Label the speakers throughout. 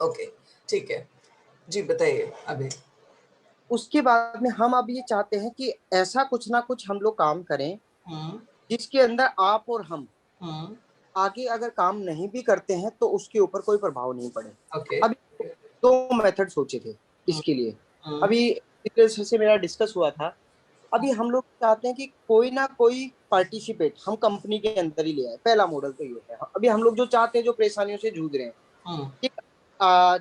Speaker 1: Okay, ठीक है। जी बताइए अभी।
Speaker 2: उसके बाद में हम अब ये चाहते हैं कि ऐसा कुछ ना कुछ हम लोग काम करें
Speaker 1: हम्म।
Speaker 2: जिसके अंदर आप और हम
Speaker 1: हम्म।
Speaker 2: आगे अगर काम नहीं भी करते हैं तो उसके ऊपर कोई प्रभाव नहीं पड़े।
Speaker 1: ओके।
Speaker 2: अभी दो मेथड सोचे थे
Speaker 1: हम्म।
Speaker 2: इसके लिए।
Speaker 1: हम्म।
Speaker 2: अभी से मेरा डिस्कस हुआ था। अभी हम लोग चाहते हैं कि कोई ना कोई पार्टिसिपेट हम कंपनी के अंदर ही ले आए। पहला मॉडल तो ये होता है। अभी हम लोग जो चाहते हैं, जो परेशानियों से जूझ रहे हैं,
Speaker 1: हम्म।
Speaker 2: कि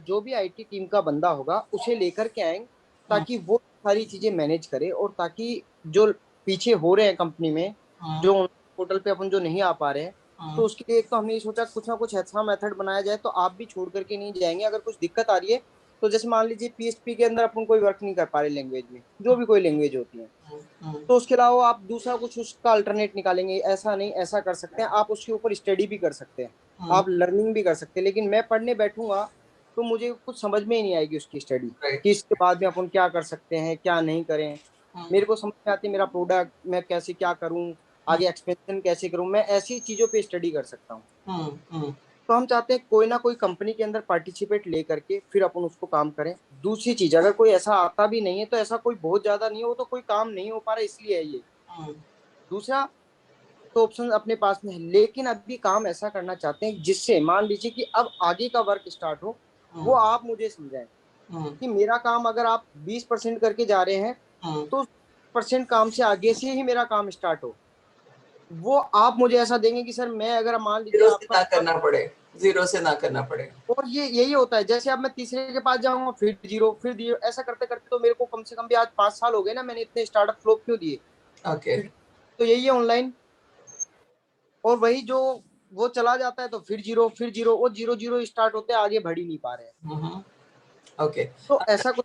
Speaker 2: जो भी आईटी टीम का बंदा होगा उसे लेकर के आएंगे,
Speaker 1: हम्म।
Speaker 2: ताकि वो सारी चीजें मैनेज करे, और ताकि जो पीछे हो रहे हैं कंपनी में,
Speaker 1: हम्म।
Speaker 2: जो पोर्टल पे अपन जो नहीं आ पा रहे हैं, तो
Speaker 1: हम्म।
Speaker 2: उसके लिए एक तो हमने ये सोचा कुछ ना कुछ ऐसा मेथड बनाया जाए तो आप भी छोड़ करके नहीं जाएंगे। अगर कुछ दिक्कत आ रही है तो जैसे मान लीजिए पीएचपी के अंदर अपन कोई वर्क नहीं कर पा रहे लैंग्वेज में, जो भी कोई लैंग्वेज होती है,
Speaker 1: हम्म।
Speaker 2: तो उसके अलावा आप दूसरा कुछ उसका अल्टरनेट निकालेंगे। ऐसा नहीं, ऐसा कर सकते हैं आप, उसके ऊपर स्टडी भी कर सकते हैं,
Speaker 1: हम्म।
Speaker 2: आप लर्निंग भी कर सकते हैं। लेकिन मैं पढ़ने बैठूंगा तो मुझे कुछ समझ में ही नहीं आएगी उसकी स्टडी, कि
Speaker 1: राइट।
Speaker 2: इसके बाद में अपन क्या कर सकते हैं क्या नहीं करें।
Speaker 1: हम्म।
Speaker 2: मेरे को समझ में आती है मेरा प्रोडक्ट मैं कैसे क्या करूं,
Speaker 1: हम्म।
Speaker 2: आगे एक्सपेंशन कैसे करूं, मैं ऐसी चीजों पे स्टडी कर सकता हूँ।
Speaker 1: हम्म। हम्म।
Speaker 2: तो हम चाहते हैं कोई ना कोई कंपनी के अंदर पार्टिसिपेट ले करके फिर अपन उसको काम करें। दूसरी चीज, अगर कोई ऐसा आता भी नहीं है तो ऐसा कोई बहुत ज्यादा नहीं है, वो तो कोई काम नहीं हो पा रहा इसलिए है ये।
Speaker 1: हम्म।
Speaker 2: दूसरा तो ऑप्शन अपने पास में है, लेकिन अभी काम ऐसा करना चाहते हैं जिससे मान लीजिए कि अब आगे का वर्क स्टार्ट हो, वो
Speaker 1: हम्म।
Speaker 2: आप मुझे समझाएं
Speaker 1: हम्म।
Speaker 2: कि मेरा काम अगर आप 20% करके जा रहे हैं
Speaker 1: हम्म।
Speaker 2: तो परसेंट काम से आगे से ही मेरा काम स्टार्ट हो। वो आप मुझे ऐसा देंगे कि सर मैं अगर मान लीजिए
Speaker 1: जीरो से
Speaker 2: आपका,
Speaker 1: ना करना पड़े। जीरो से ना करना पड़े।
Speaker 2: और ये यही होता है, जैसे अब मैं तीसरे के पास जाऊंगा फिर जीरो फिर जीरो, ऐसा करते करते तो मेरे को कम से कम भी आज 5 साल हो गए ना, मैंने इतने स्टार्टअप फ्लॉप क्यों दिए?
Speaker 1: ओके।
Speaker 2: क्योंकि तो यही है ऑनलाइन। और वही जो वो चला जाता है तो फिर जीरो, वो जीरो जीरो स्टार्ट होते हैं, आगे बढ़ ही नहीं पा रहे हैं।
Speaker 1: हम्म। ओके।
Speaker 2: तो ऐसा कुछ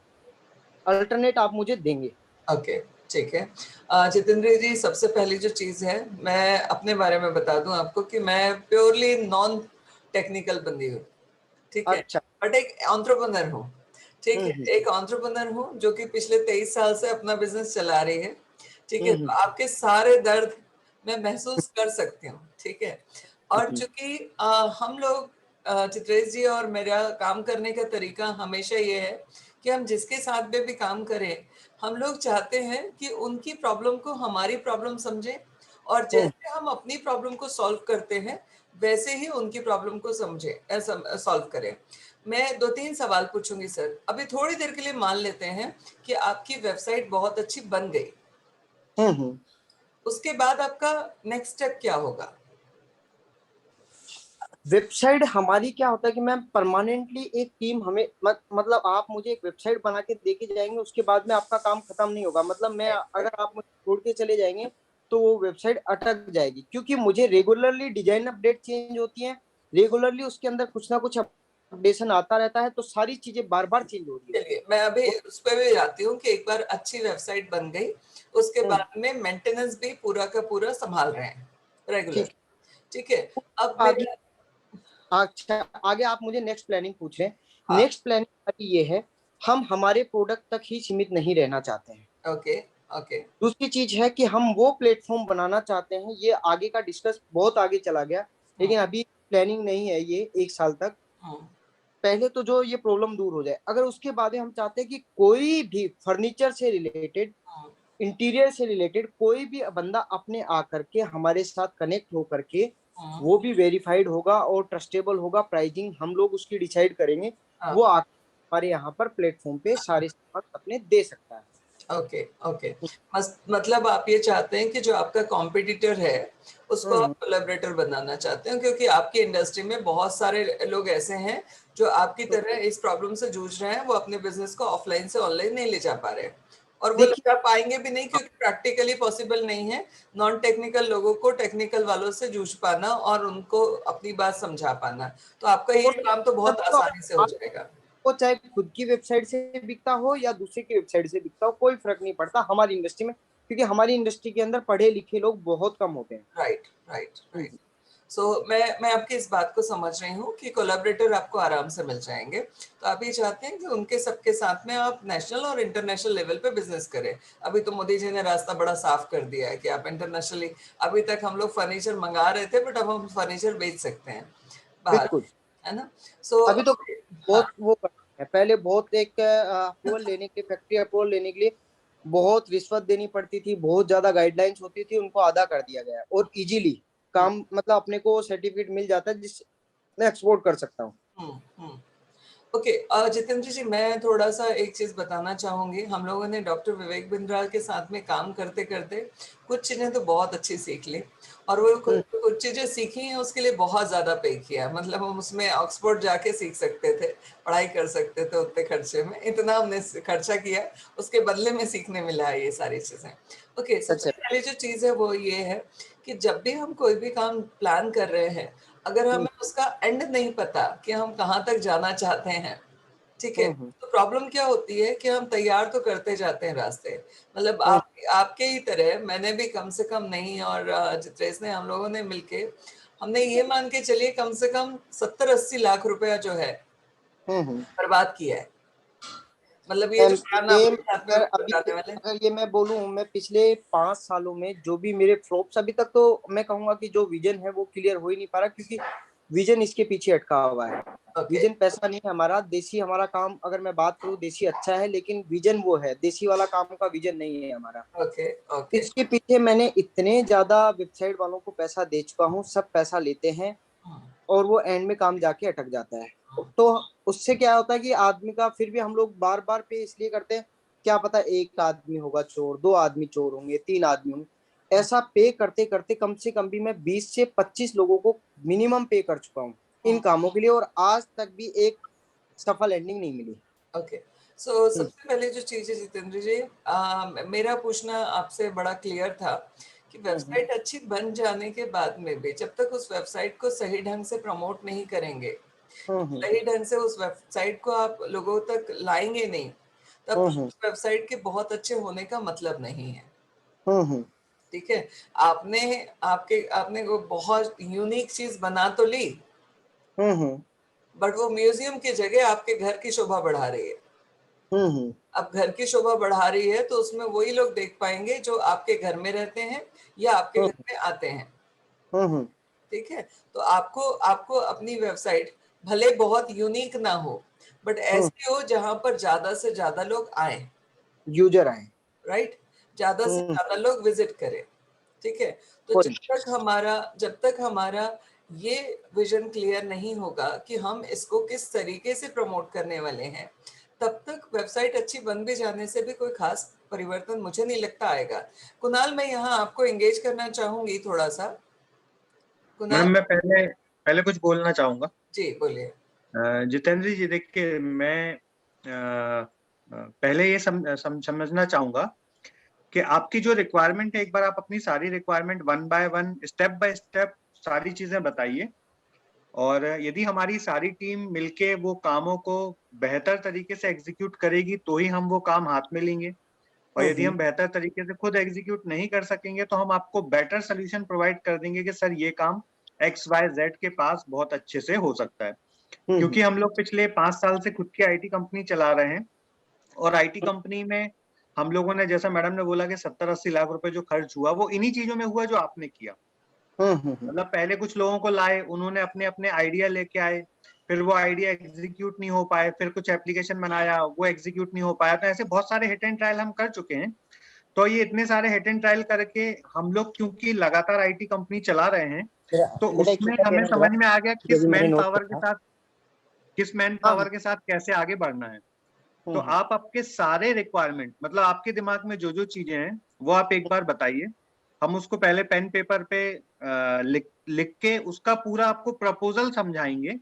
Speaker 2: अल्टरनेट आप मुझे देंगे?
Speaker 1: ओके, ठीक है। जितेंद्र जी, सबसे पहली जो चीज़ है, मैं अपने बारे में बता दूं आपको कि मैं प्योरली नॉन टेक्निकल बंदी हूँ, ठीक है,
Speaker 2: अच्छा।
Speaker 1: बट एक एंटरप्रेन्योर हूँ। ठीक है,
Speaker 2: हम्म
Speaker 1: एक एंटरप्रेन्योर हूँ जो कि पिछले 23 साल से अपना बिजनेस चला रही है। ठीक है,
Speaker 2: हम्म
Speaker 1: तो आपके सारे दर्द मैं महसूस कर सकती हूँ। ठीक है, और
Speaker 2: हम्म
Speaker 1: चूंकि हम लोग, चित्रेश जी और मेरा काम करने का तरीका हमेशा ये है कि हम जिसके साथ में भी काम करें, हम लोग चाहते हैं कि उनकी प्रॉब्लम को हमारी प्रॉब्लम समझें, और
Speaker 2: हम्म
Speaker 1: जैसे हम अपनी प्रॉब्लम को सॉल्व करते हैं वैसे ही उनकी प्रॉब्लम को समझें, सॉल्व करें। मैं दो तीन सवाल पूछूंगी सर। अभी थोड़ी देर के लिए मान लेते हैं कि आपकी वेबसाइट बहुत अच्छी बन गई,
Speaker 2: हम्म।
Speaker 1: उसके बाद आपका नेक्स्ट स्टेप क्या होगा?
Speaker 2: वेबसाइट हमारी क्या होता है कि मैम परमानेंटली एक टीम हमें मतलब आप मुझे एक वेबसाइट बना के दे के जाएंगे, उसके बाद में आपका काम खत्म नहीं होगा। मतलब मैं अगर आप मुझे छोड़ के चले जाएंगे तो वो वेबसाइट अटक जाएगी, क्योंकि मुझे रेगुलरली डिजाइन अपडेट चेंज होती है, रेगुलरली उसके अंदर कुछ ना कुछ अपडेशन आता रहता है, तो सारी चीजें बार बार चेंज हो रही होती
Speaker 1: चलिए, मैं अभी
Speaker 2: है।
Speaker 1: उस पर भी जाती हूँ कि एक बार अच्छी वेबसाइट बन गई, उसके
Speaker 2: हम्म,
Speaker 1: बाद में मेंटेनेंस भी पूरा का पूरा संभाल रहे हैं रेगुलर।
Speaker 2: ठीक
Speaker 1: ठीक है, अब
Speaker 2: है। आगे,
Speaker 1: मेरा,
Speaker 2: अच्छा आगे आप मुझे नेक्स्ट प्लानिंग पूछ रहे हैं।
Speaker 1: हाँ,
Speaker 2: नेक्स्ट प्लानिंग हमारी ये है, हम हमारे प्रोडक्ट तक ही सीमित नहीं रहना चाहते हैं।
Speaker 1: ओके। ओके।
Speaker 2: दूसरी चीज है कि हम वो प्लेटफॉर्म बनाना चाहते हैं, ये आगे का डिस्कस बहुत आगे चला गया,
Speaker 1: हम्म।
Speaker 2: लेकिन अभी प्लानिंग नहीं है ये 1 साल तक।
Speaker 1: हम्म।
Speaker 2: पहले तो जो ये प्रॉब्लम दूर हो जाए, अगर उसके बाद में हम चाहते हैं कि कोई भी फर्नीचर से रिलेटेड,
Speaker 1: हम्म।
Speaker 2: इंटीरियर से रिलेटेड कोई भी बंदा अपने आकर के हमारे साथ कनेक्ट हो करके,
Speaker 1: हम्म।
Speaker 2: वो भी वेरीफाइड होगा और ट्रस्टेबल होगा, प्राइसिंग हम लोग उसकी डिसाइड करेंगे,
Speaker 1: हाँ।
Speaker 2: वो आकर हमारे यहाँ पर प्लेटफॉर्म पे सारे सामान अपने दे सकता है।
Speaker 1: ओके। ओके, मतलब आप ये चाहते हैं कि जो आपका कॉम्पिटिटर है उसको आप
Speaker 2: हम्म
Speaker 1: कोलैबोरेटर बनाना चाहते हैं, क्योंकि आपकी इंडस्ट्री में बहुत सारे लोग ऐसे हैं जो आपकी
Speaker 2: हम्म।
Speaker 1: तरह इस प्रॉब्लम से जूझ रहे हैं, वो अपने बिजनेस को ऑफलाइन से ऑनलाइन नहीं ले जा पा रहे, और वो
Speaker 2: देखिए,
Speaker 1: लगा पाएंगे भी नहीं क्योंकि प्रैक्टिकली पॉसिबल नहीं है नॉन टेक्निकल लोगों को टेक्निकल वालों से जूझ पाना और उनको अपनी बात समझा पाना। तो आपका ये
Speaker 2: और
Speaker 1: काम तो
Speaker 2: तब
Speaker 1: बहुत
Speaker 2: तो
Speaker 1: आसानी से हो जाएगा।
Speaker 2: वो चाहे खुद की वेबसाइट से बिकता हो या दूसरे की वेबसाइट से बिकता हो, कोई फर्क नहीं पड़ता हमारी इंडस्ट्री में, क्योंकि हमारी इंडस्ट्री के अंदर पढ़े लिखे लोग बहुत कम होते हैं।
Speaker 1: Right, right, right.
Speaker 2: Hmm,
Speaker 1: so मैं आपकी इस बात को समझ रही हूँ कि कोलैबोरेटर आपको आराम से मिल जाएंगे। तो आप ये चाहते हैं कि उनके सबके साथ में आप नेशनल और इंटरनेशनल लेवल पे बिजनेस करें। अभी तो मोदी जी ने रास्ता बड़ा साफ कर दिया है कि आप इंटरनेशनली, अभी तक हम लोग फर्नीचर मंगा रहे थे बट अब हम फर्नीचर बेच सकते हैं बाहर,
Speaker 2: बिल्कुल।
Speaker 1: है ना? सो
Speaker 2: अभी तो बहुत वो करते हैं। पहले बहुत एक अप्रूवल लेने के लिए, फैक्ट्री अप्रूवल लेने के लिए बहुत रिश्वत देनी पड़ती थी, बहुत ज्यादा गाइडलाइंस होती थी, उनको अदा कर दिया गया है और इजीली काम मतलब अपने को सर्टिफिकेट मिल जाता है जिससे मैं एक्सपोर्ट कर सकता हूँ।
Speaker 1: हम्म। ओके, जितेंद्र जी, मैं थोड़ा सा एक चीज बताना चाहूंगी। हम लोगों ने डॉक्टर विवेक बिंद्रा के साथ में काम करते करते कुछ चीजें तो बहुत अच्छी सीख ली, और वो
Speaker 2: हम्म,
Speaker 1: कुछ चीजें सीखी हैं उसके लिए बहुत ज्यादा पे किया। मतलब हम उसमें ऑक्सफोर्ड जाके सीख सकते थे, पढ़ाई कर सकते थे उतने खर्चे में, इतना हमने खर्चा किया, उसके बदले में सीखने मिला है ये सारी चीजें। ओके, सबसे
Speaker 2: अच्छा।
Speaker 1: पहले जो चीज है वो ये है कि जब भी हम कोई भी काम प्लान कर रहे हैं, अगर
Speaker 2: हम्म,
Speaker 1: हमें उसका एंड नहीं पता कि हम कहाँ तक जाना चाहते हैं, ठीक है,
Speaker 2: हम्म,
Speaker 1: तो प्रॉब्लम क्या होती है कि हम तैयार तो करते जाते हैं रास्ते। मतलब
Speaker 2: हम्म,
Speaker 1: आपके ही तरह मैंने भी कम से कम नहीं, और चित्रेश ने, हम लोगों ने मिलके, हमने ये मान के चलिए कम से कम 70-80 लाख रुपया जो है
Speaker 2: हम्म।
Speaker 1: बर्बाद किया है। मतलब ये जो
Speaker 2: मैम
Speaker 1: प्लान
Speaker 2: ये
Speaker 1: आपके साथ में
Speaker 2: अगर अभी
Speaker 1: बताने वाले।
Speaker 2: अगर ये मैं बोलूं, मैं पिछले 5 सालों में जो भी मेरे फ्लॉप्स, अभी तक तो मैं कहूंगा कि जो विजन है वो क्लियर हो ही नहीं पा रहा, क्योंकि विजन इसके पीछे अटका हुआ है।
Speaker 1: ओके,
Speaker 2: विजन पैसा नहीं है हमारा, देसी हमारा काम, अगर मैं बात करूं देसी अच्छा है, लेकिन विजन वो है, देसी वाला काम का विजन नहीं है हमारा।
Speaker 1: Okay, okay.
Speaker 2: इसके पीछे मैंने इतने ज्यादा वेबसाइट वालों को पैसा दे चुका हूँ, सब पैसा लेते हैं और वो एंड में काम जाके अटक जाता है। तो उससे क्या होता है कि आदमी का, फिर भी हम लोग बार बार पे इसलिए करते हैं, क्या पता एक आदमी होगा चोर, 2 आदमी चोर होंगे, 3 आदमी होंगे, ऐसा पे करते करते कम से कम भी मैं 20 से 25 लोगों को मिनिमम पे कर चुका हूँ इन कामों के लिए, और आज तक भी एक सफल एंडिंग नहीं मिली।
Speaker 1: ओके, सो
Speaker 2: हम्म,
Speaker 1: सबसे पहले जो चीज़ है जितेंद्र जी, मेरा पूछना आपसे बड़ा क्लियर था कि
Speaker 2: हम्म,
Speaker 1: वेबसाइट अच्छी बन जाने के बाद में भी जब तक उस वेबसाइट को सही ढंग से प्रमोट नहीं करेंगे,
Speaker 2: हम्म,
Speaker 1: सही ढंग से उस वेबसाइट को आप लोगों तक लाएंगे नहीं, तब
Speaker 2: हम्म,
Speaker 1: तक उस वेबसाइट के बहुत अच्छे होने का मतलब नहीं है।
Speaker 2: हम्म,
Speaker 1: ठीक है, आपने आपने वो बहुत यूनिक चीज बना तो ली,
Speaker 2: हम्म,
Speaker 1: बट वो म्यूजियम की जगह आपके घर की शोभा बढ़ा रही है।
Speaker 2: हम्म,
Speaker 1: अब घर की शोभा बढ़ा रही है तो उसमें वही लोग देख पाएंगे जो आपके घर में रहते हैं या आपके घर में आते हैं।
Speaker 2: हम्म,
Speaker 1: ठीक है, तो आपको आपको अपनी वेबसाइट भले बहुत यूनिक ना हो, बट
Speaker 2: हम्म,
Speaker 1: ऐसी हो जहां पर ज्यादा से ज्यादा लोग आए,
Speaker 2: यूजर आए।
Speaker 1: राइट, ज्यादा से
Speaker 2: हम्म,
Speaker 1: ज्यादा लोग विजिट करें। ठीक है, तो
Speaker 2: पॉइंट।
Speaker 1: जब तक हमारा ये विजन क्लियर नहीं होगा कि हम इसको किस तरीके से प्रमोट करने वाले हैं, तब तक वेबसाइट अच्छी बन भी जाने से भी कोई खास परिवर्तन मुझे नहीं लगता आएगा। कुणाल, मैं यहाँ आपको एंगेज करना चाहूंगी थोड़ा सा। कुणाल,
Speaker 3: मैडम मैं पहले पहले कुछ बोलना चाहूंगा।
Speaker 1: जी बोलिए।
Speaker 3: जितेंद्र जी देखिए, मैं पहले ये समझना चाहूंगा कि आपकी जो रिक्वायरमेंट है, एक बार आप अपनी सारी requirement one by one, step by step सारी चीजें बताइए। और यदि हमारी सारी टीम मिलके वो कामों को बेहतर तरीके से एग्जीक्यूट करेगी तो ही हम वो काम हाथ में लेंगे। और यदि
Speaker 2: हम्म,
Speaker 3: हम बेहतर तरीके से खुद एग्जीक्यूट नहीं कर सकेंगे तो हम आपको बेटर सोल्यूशन प्रोवाइड कर देंगे कि सर ये काम XYZ के पास बहुत अच्छे से हो सकता है।
Speaker 2: हम्म,
Speaker 3: क्योंकि हम लोग पिछले 5 साल से खुद की आईटी कंपनी चला रहे हैं, और आईटी कंपनी में हम लोगों ने, जैसा मैडम ने बोला कि 70-80 लाख रुपए जो खर्च हुआ, वो इन्हीं चीजों में हुआ जो आपने किया।
Speaker 2: हम्म,
Speaker 3: मतलब पहले कुछ लोगों को लाए, उन्होंने अपने अपने आइडिया लेके आए, फिर वो आइडिया एग्जीक्यूट नहीं हो पाए, फिर कुछ एप्लीकेशन बनाया वो एग्जीक्यूट नहीं हो पाया, तो ऐसे बहुत सारे हिट एंड ट्रायल हम कर चुके हैं। तो ये इतने सारे हिट एंड ट्रायल करके हम लोग क्योंकि लगातार आईटी कंपनी चला रहे हैं, तो
Speaker 2: बेटा एक
Speaker 3: उसमें
Speaker 2: छोटा
Speaker 3: हमें
Speaker 2: पेन
Speaker 3: समझ
Speaker 2: होगा
Speaker 3: में आ गया
Speaker 2: जो भी मैंने नोट किया था।
Speaker 3: किस मैन
Speaker 2: हाँ हाँ।
Speaker 3: पावर के साथ कैसे आगे बढ़ना है। तो
Speaker 2: हम्म,
Speaker 3: आप आपके सारे रिक्वायरमेंट, मतलब आपके दिमाग में जो जो चीजें हैं वो आप एक बार बताइए। हम उसको पहले पेन पेपर पे लिख लिख के उसका पूरा आपको प्रपोजल समझाएंगे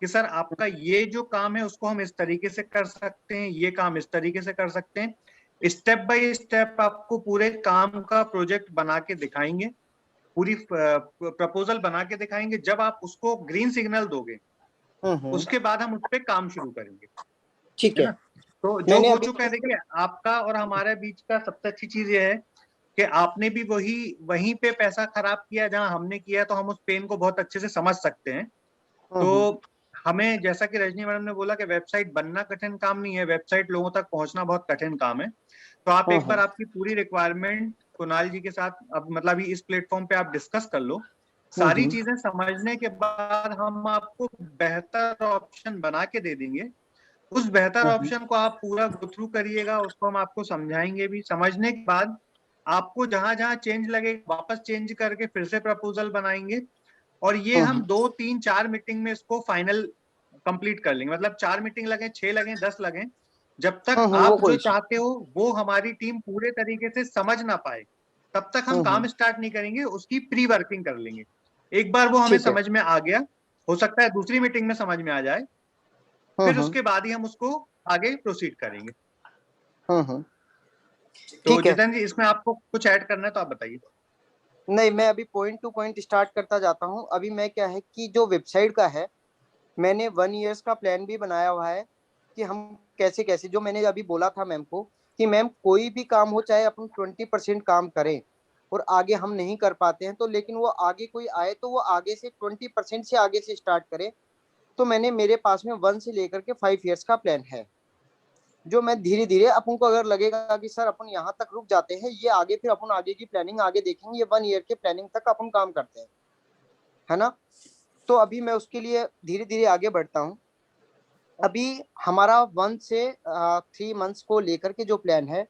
Speaker 3: कि सर आपका ये जो काम है उसको हम इस तरीके से कर सकते हैं, ये काम इस तरीके से कर सकते हैं। स्टेप बाय स्टेप आपको पूरे काम का प्रोजेक्ट बना के दिखाएंगे, पूरी प्रपोजल बना के दिखाएंगे। जब आप उसको ग्रीन सिग्नल दोगे,
Speaker 2: हम्म,
Speaker 3: उसके बाद हम उस पर काम शुरू करेंगे।
Speaker 2: ठीक
Speaker 3: है
Speaker 2: है।
Speaker 3: ना? तो जो
Speaker 2: मैंने
Speaker 3: हो
Speaker 2: अभी
Speaker 3: चुका है, देखिए आपका और हमारे बीच का सबसे अच्छी चीज ये है कि आपने भी वही वहीं पे पैसा खराब किया जहां हमने किया, तो हम उस पेन को बहुत अच्छे से समझ सकते हैं। तो
Speaker 2: हम्म,
Speaker 3: हमें, जैसा कि रजनी मैडम ने बोला कि वेबसाइट बनना कठिन काम नहीं है, वेबसाइट लोगों तक पहुंचना बहुत कठिन काम है। तो आप एक बार
Speaker 2: हम्म,
Speaker 3: आपकी पूरी रिक्वायरमेंट कुणाल जी के साथ, अब मतलब इस प्लेटफॉर्म पे आप डिस्कस कर लो। सारी चीजें समझने के बाद हम आपको बेहतर ऑप्शन बना के दे देंगे। उस बेहतर ऑप्शन को आप पूरा गो थ्रू करिएगा, उसको हम आपको समझाएंगे भी। समझने के बाद आपको जहां जहां चेंज लगे वापस चेंज करके फिर से प्रपोजल बनाएंगे, और ये हम 2, 3, 4 मीटिंग में इसको फाइनल कंप्लीट कर लेंगे। मतलब 4 मीटिंग लगे, 6 लगे, 10 लगे, जब तक
Speaker 2: वो
Speaker 3: आप जो
Speaker 2: कोई
Speaker 3: चाहते हो वो हमारी टीम पूरे तरीके से समझ ना पाए, तब तक हम काम स्टार्ट नहीं करेंगे। उसकी प्री वर्किंग कर लेंगे। एक बार वो हमें
Speaker 2: ठीक है।
Speaker 3: समझ में आ गया, हो सकता है दूसरी मीटिंग में समझ में आ जाए, फिर उसके बाद ही हम उसको आगे प्रोसीड करेंगे। तो
Speaker 2: ठीक है।
Speaker 3: जितेंद्र जी, इसमें आपको कुछ ऐड करना है तो आप बताइए।
Speaker 2: नहीं, मैं अभी पॉइंट टू पॉइंट स्टार्ट करता जाता हूँ। अभी मैं क्या है कि जो वेबसाइट का है, मैंने 1 ईयर्स का प्लान भी बनाया हुआ है कि हम कैसे कैसे, जो मैंने अभी बोला था मैम को कि मैम कोई भी काम हो, चाहे अपन 20% काम करें और आगे हम नहीं कर पाते हैं तो, लेकिन वो आगे कोई आए तो वो आगे से 20% से आगे से स्टार्ट करे। तो मैंने, मेरे पास में 1 से लेकर के 5 ईयर्स का प्लान है, जो मैं धीरे धीरे अपन को अगर लगेगा कि सर अपन यहाँ तक रुक जाते हैं, ये आगे फिर अपन आगे की प्लानिंग आगे देखेंगे, ये 1 ईयर के प्लानिंग तक अपन काम करते हैं, है ना। तो अभी मैं उसके लिए धीरे धीरे आगे बढ़ता हूँ। अभी हमारा 1 से 3 मंथ्स को लेकर के जो प्लान है,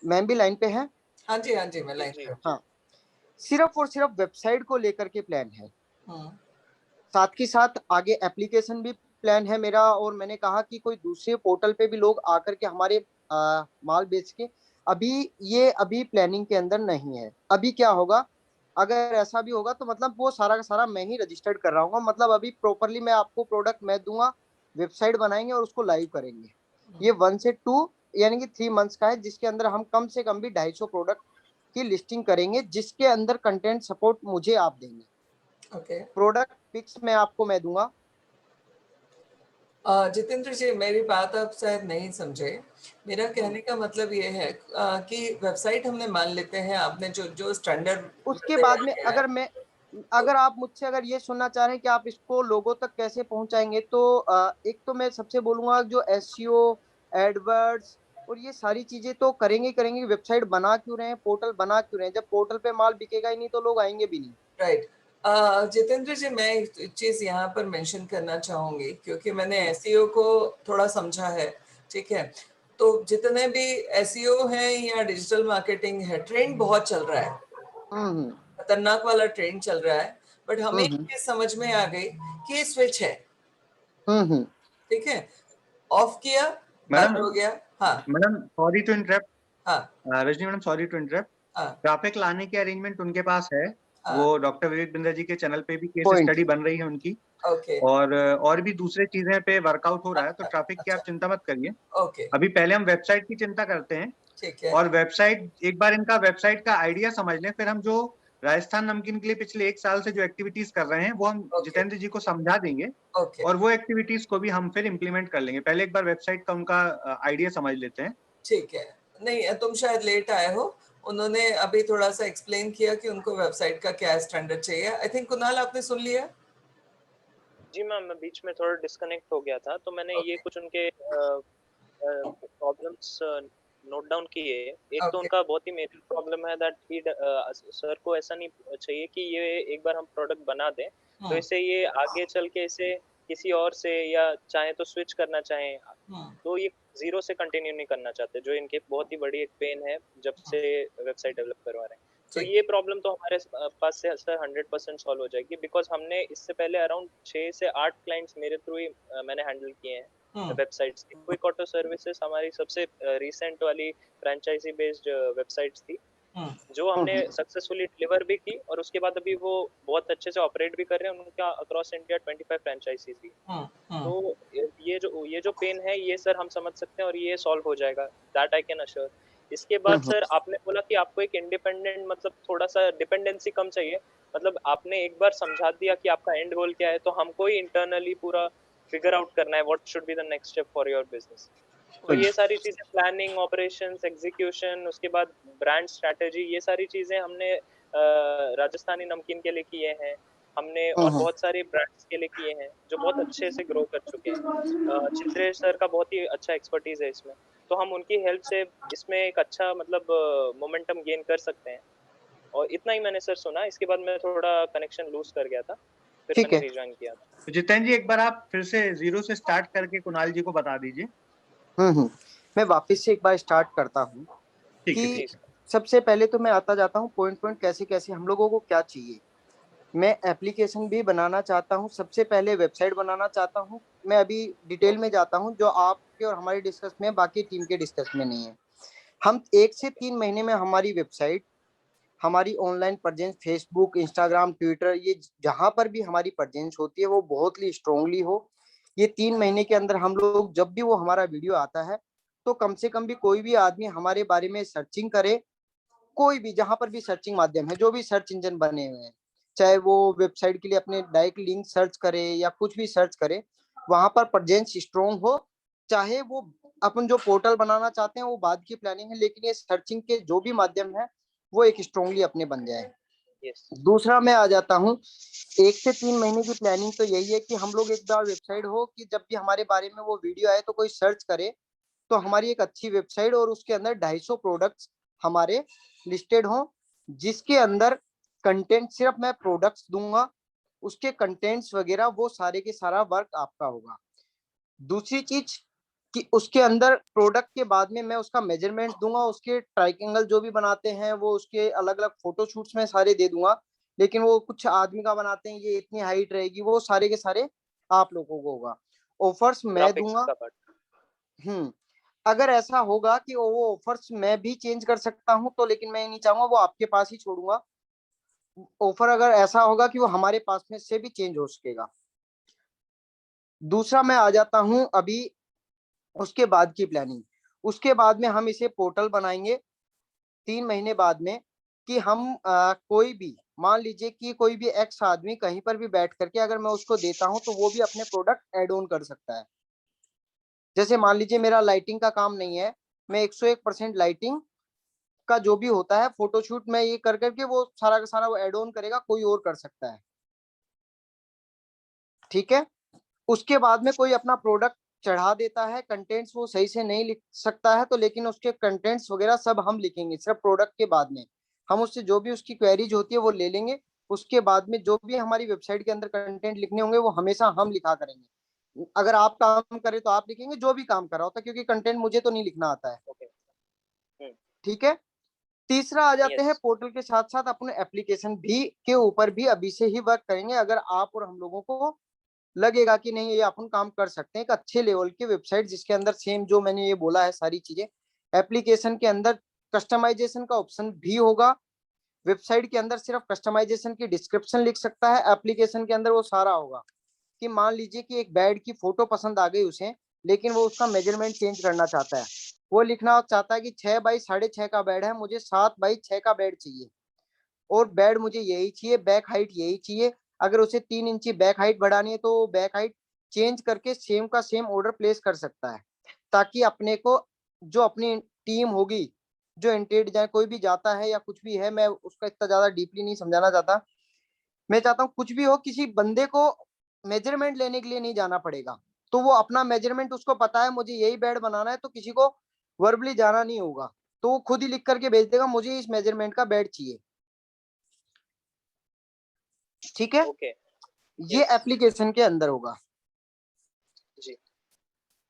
Speaker 2: मैम भी लाइन पे है?
Speaker 1: हाँ जी, हाँ जी, मैं लाइन पे हूँ।
Speaker 2: हाँ, सिर्फ और सिर्फ वेबसाइट को लेकर के प्लान है।
Speaker 1: हम्म,
Speaker 2: साथ के साथ आगे एप्लीकेशन भी प्लान है मेरा, और मैंने कहा कि कोई दूसरे पोर्टल पे भी लोग आकर के हमारे माल बेच के, अभी ये अभी प्लानिंग के अंदर नहीं है। अभी क्या होगा, अगर ऐसा भी होगा तो मतलब वो सारा का सारा मैं ही रजिस्टर्ड कर रहा हूँ। मतलब अभी प्रॉपरली मैं आपको प्रोडक्ट मैं दूंगा, वेबसाइट बनाएंगे और उसको लाइव करेंगे। ये 1 से 2 यानी कि 3 मंथ्स का है, जिसके अंदर हम कम से कम भी 250 प्रोडक्ट की लिस्टिंग करेंगे, जिसके अंदर कंटेंट सपोर्ट मुझे आप देंगे।
Speaker 1: ओके।
Speaker 2: प्रोडक्ट पिक्स मैं आपको मैं दूंगा।
Speaker 1: जितेंद्र जी, मेरी बात आप शायद नहीं समझे। मेरा कहने का मतलब ये है कि वेबसाइट हमने मान लेते हैं, आपने जो जो स्टैंडर्ड
Speaker 2: उसके बाद में
Speaker 1: है।
Speaker 2: अगर आप मुझसे अगर ये सुनना चाह रहे हैं कि आप इसको लोगों तक कैसे पहुंचाएंगे, तो एक तो मैं सबसे बोलूंगा, जो एसईओ, एडवर्ड्स और ये सारी चीजें तो करेंगे ही करेंगे। वेबसाइट बना क्यों रहे हैं, पोर्टल बना क्यों रहे हैं? जब पोर्टल पे माल बिकेगा ही नहीं तो लोग आएंगे भी नहीं।
Speaker 1: राइट। जितेंद्र जी, मैं एक चीज यहाँ पर मेंशन करना चाहूंगी, क्योंकि मैंने एसईओ को थोड़ा समझा है। ठीक है, तो जितने भी एसईओ हैं या डिजिटल मार्केटिंग है, ट्रेंड बहुत चल रहा है,
Speaker 2: हम्म
Speaker 1: खतरनाक वाला ट्रेंड चल रहा है। बट हमें
Speaker 2: हम्म
Speaker 1: ये समझ में आ गई कि ये स्विच है।
Speaker 2: हम्म
Speaker 1: ठीक है, ऑफ किया,
Speaker 3: मैडम,
Speaker 1: बंद हो गया। हाँ,
Speaker 3: मैडम सॉरी टू इंटरप्ट,
Speaker 1: हाँ,
Speaker 3: Rajni madam sorry to interrupt.
Speaker 1: हाँ,
Speaker 3: ट्रैफिक लाने के अरेंजमेंट उनके पास है। वो
Speaker 1: हाँ।
Speaker 3: डॉक्टर विवेक बिंद्रा जी के चैनल पे भी केस
Speaker 2: पॉइंट।
Speaker 3: स्टडी बन रही है उनकी,
Speaker 1: ओके।
Speaker 3: और भी दूसरे चीजें पे वर्कआउट हो रहा है। तो ट्रैफिक की आप
Speaker 1: अच्छा।
Speaker 3: चिंता मत करिए।
Speaker 1: ओके।
Speaker 3: अभी पहले हम वेबसाइट की चिंता करते हैं।
Speaker 1: ठीक है।
Speaker 3: और वेबसाइट, एक बार इनका वेबसाइट का आइडिया समझ लें, फिर हम जो राजस्थान नमकीन के लिए पिछले 1 साल से जो एक्टिविटीज कर रहे हैं वो हम
Speaker 1: ओके।
Speaker 3: जितेंद्र जी को समझा देंगे,
Speaker 1: ओके।
Speaker 3: और वो एक्टिविटीज को भी हम फिर इम्प्लीमेंट कर लेंगे। पहले एक बार वेबसाइट का उनका आइडिया समझ लेते हैं।
Speaker 1: ठीक है। नहीं, तुम शायद लेट आए हो। उन्होंने अभी थोड़ा सा एक्सप्लेन किया कि उनको वेबसाइट का क्या स्टैंडर्ड चाहिए। आई थिंक कुणाल, आपने सुन लिया?
Speaker 4: जी मैम, मैं बीच में थोड़ा डिस्कनेक्ट हो गया था, तो मैंने ये
Speaker 1: ओके।
Speaker 4: कुछ उनके प्रॉब्लम्स नोट डाउन किए। एक तो
Speaker 1: ओके।
Speaker 4: उनका बहुत ही मेजर प्रॉब्लम है दैट ही, सर को ऐसा नहीं चाहिए कि ये एक बार हम प्रोडक्ट बना दें तो
Speaker 1: हम्म,
Speaker 4: इसे ये आगे चल के इसे किसी और से, या चाहे तो स्विच करना चाहें,
Speaker 1: हम्म,
Speaker 4: तो ये जीरो से कंटिन्यू नहीं करना चाहते, जो इनके बहुत ही बड़ी एक पेन है जब से वेबसाइट डेवलप करवा रहे हैं। तो
Speaker 1: ठीक।
Speaker 4: ये प्रॉब्लम तो हमारे पास से सर 100% सॉल्व हो जाएगी, बिकॉज हमने इससे पहले अराउंड 6 से 8 क्लाइंट्स मेरे थ्रू ही मैंने हैंडल किए हैं
Speaker 1: हम्म,
Speaker 4: वेबसाइट्स की। क्विक ऑटो सर्विसेज हमारी सबसे रिसेंट वाली फ्रेंचाइजी बेस्ड वेबसाइट्स थी,
Speaker 1: हम्म,
Speaker 4: जो हमने सक्सेसफुली डिलीवर भी की, और उसके बाद अभी वो बहुत अच्छे से ऑपरेट भी कर रहे हैं। उनका अक्रॉस इंडिया 25 फ्रेंचाइजीज थी।
Speaker 1: हम्म, हम्म,
Speaker 4: तो ये जो पेन है ये सर हम समझ सकते हैं, और ये सॉल्व हो जाएगा, दैट आई कैन अश्योर। इसके बाद सर आपने बोला कि आपको एक इंडिपेंडेंट, मतलब थोड़ा सा डिपेंडेंसी कम चाहिए। मतलब आपने एक बार समझा दिया कि आपका एंड गोल क्या है, तो हमको ही इंटरनली पूरा फिगर आउट करना है what should be the next step for your business. तो ये सारी चीजें, प्लानिंग, ऑपरेशंस, एग्जीक्यूशन, उसके बाद ब्रांड स्ट्रैटेजी, ये सारी चीजें हमने राजस्थानी नमकीन के लिए किए हैं। हमने और बहुत सारे ब्रांड्स के लिए किए हैं जो बहुत अच्छे से ग्रो कर चुके हैं। चित्रेश सर का बहुत ही अच्छा एक्सपर्टीज है इसमें, तो हम उनकी हेल्प से इसमें एक अच्छा मतलब मोमेंटम गेन कर सकते हैं। और इतना ही मैंने सर सुना, इसके बाद मैं थोड़ा कनेक्शन लूज कर गया था, फिर
Speaker 2: ठीक
Speaker 4: मैंने
Speaker 2: है।
Speaker 4: रिजॉइन किया।
Speaker 3: तो जितेंद्र जी एक बार आप फिर से 0 से स्टार्ट करके कुणाल जी को बता दीजिए।
Speaker 2: मैं वापस से एक बार स्टार्ट करता हूँ
Speaker 3: ठीक है,
Speaker 2: कि
Speaker 4: जी
Speaker 3: ठीक है।
Speaker 2: सबसे पहले तो मैं आता जाता हूँ पॉइंट पॉइंट, कैसे कैसे हम लोगों को क्या चाहिए। मैं एप्लीकेशन भी बनाना चाहता हूँ, सबसे पहले वेबसाइट बनाना चाहता हूँ। मैं अभी डिटेल में
Speaker 4: ओके
Speaker 2: जाता हूँ जो आपके और हमारी डिस्कस में, बाकी टीम के डिस्कस में नहीं है। हम 1 से 3 महीने में हमारी वेबसाइट, हमारी online presence, Facebook, Instagram, Twitter, ये जहां पर भी हमारी प्रेजेंस होती है वो बहुत ही स्ट्रांगली हो। ये 3 महीने के अंदर हम लोग, जब भी वो हमारा वीडियो आता है तो कम से कम भी कोई भी आदमी हमारे बारे में सर्चिंग करे, कोई भी जहां पर भी सर्चिंग माध्यम है, जो भी सर्च इंजन बने हुए हैं, चाहे वो वेबसाइट के लिए अपने डायरेक्ट लिंक सर्च करे या कुछ भी सर्च करे, वहां पर प्रेजेंस स्ट्रांग हो। चाहे वो अपन जो पोर्टल बनाना चाहते हैं वो बाद की प्लानिंग है, लेकिन ये सर्चिंग के जो भी माध्यम है वो एक स्ट्रांगली अपने बन जाए।
Speaker 4: यस
Speaker 2: दूसरा मैं आ जाता हूँ, 1 से 3 महीने की प्लानिंग तो यही है कि हम लोग एक बार वेबसाइट हो कि जब भी हमारे बारे में वो वीडियो आए तो कोई सर्च करे तो हमारी एक अच्छी वेबसाइट और उसके अंदर 250 प्रोडक्ट्स हमारे लिस्टेड हों, जिसके अंदर कंटेंट सिर्फ मैं प्रोडक्ट्स दूंगा, उसके कंटेंट्स वगैरह वो सारे के सारा वर्क आपका होगा। दूसरी चीज कि उसके अंदर प्रोडक्ट के बाद में मैं उसका मेजरमेंट दूंगा, उसके ट्राइकेंगल जो भी बनाते हैं वो उसके अलग अलग फोटो शूट्स में सारे दे दूंगा। लेकिन वो कुछ आदमी का बनाते हैं, ये इतनी हाइट रहेगी, वो सारे के सारे आप लोगों को होगा। ऑफर्स मैं
Speaker 4: ग्राफिक्स
Speaker 2: दूंगा।
Speaker 4: का पार्ट।
Speaker 2: हम्म अगर ऐसा होगा कि वो ऑफर्स मैं भी चेंज कर सकता हूं तो, लेकिन मैं ये नहीं चाहूंगा, वो आपके पास ही छोड़ूंगा। ऑफर अगर ऐसा होगा कि वो हमारे पास में से भी चेंज हो सकेगा। दूसरा मैं आ जाता हूं अभी उसके बाद की प्लानिंग। उसके बाद में हम इसे पोर्टल बनाएंगे 3 महीने बाद में, कि हम कोई भी, मान लीजिए कि कोई भी एक्स आदमी कहीं पर भी बैठ करके अगर मैं उसको देता हूं तो वो भी अपने प्रोडक्ट ऐड ऑन कर सकता है। जैसे मान लीजिए मेरा लाइटिंग का काम नहीं है, मैं 101% लाइटिंग का जो भी होता है फोटोशूट मैं ये कर करके वो सारा का सारा वो ऐड ऑन करेगा, कोई और कर सकता है। ठीक है। उसके बाद में कोई अपना प्रोडक्ट चढ़ा देता है, कंटेंट्स वो सही से नहीं लिख सकता है तो, लेकिन उसके कंटेंट्स वगैरह सब हम लिखेंगे सिर्फ प्रोडक्ट के बाद में। हम उससे जो भी उसकी क्वेरीज होती है वो ले लेंगे। उसके बाद में जो भी हमारी वेबसाइट के अंदर कंटेंट लिखने होंगे वो हमेशा हम लिखा करेंगे। अगर आप काम करें तो आप लिखेंगे, जो भी काम कर रहा होता है, क्योंकि कंटेंट मुझे तो नहीं लिखना आता है।
Speaker 4: ओके हम्म
Speaker 2: ठीक है। तीसरा आ जाते हैं
Speaker 4: यस
Speaker 2: पोर्टल के साथ साथ अपने एप्लीकेशन भी के ऊपर भी अभी से ही वर्क करेंगे। अगर आप और हम लोगों को लगेगा कि नहीं ये अपन काम कर सकते हैं, एक अच्छे लेवल की वेबसाइट जिसके अंदर सेम जो मैंने ये बोला है सारी चीजें, एप्लीकेशन के अंदर कस्टमाइजेशन का ऑप्शन भी होगा। वेबसाइट के अंदर सिर्फ कस्टमाइजेशन की डिस्क्रिप्शन लिख सकता है, एप्लीकेशन के अंदर वो सारा होगा। कि मान लीजिए कि एक बेड की फोटो पसंद आ गई उसे, लेकिन वो उसका मेजरमेंट चेंज करना चाहता है। वो लिखना चाहता है कि 6 बाई 6.5 का बेड है, मुझे 7 बाई 6 का बेड चाहिए और बेड मुझे यही चाहिए, बैक हाइट यही चाहिए। अगर उसे 3 इंची बैक हाइट बढ़ानी है तो बैक हाइट चेंज करके सेम का सेम ऑर्डर प्लेस कर सकता है, ताकि अपने को जो अपनी टीम होगी, जो इंटीरियर डिजाइन कोई भी जाता है या कुछ भी है, मैं उसका इतना ज्यादा डीपली नहीं समझाना चाहता। मैं चाहता हूँ कुछ भी हो, किसी बंदे को मेजरमेंट लेने के लिए नहीं जाना पड़ेगा। तो वो अपना मेजरमेंट उसको पता है, मुझे यही बेड बनाना है, तो किसी को वर्बली जाना नहीं होगा। तो वो खुद ही लिख करके भेज देगा मुझे इस मेजरमेंट का बेड चाहिए। ठीक है।
Speaker 4: ओके
Speaker 2: ये
Speaker 4: यस
Speaker 2: एप्लीकेशन के अंदर होगा।
Speaker 4: जी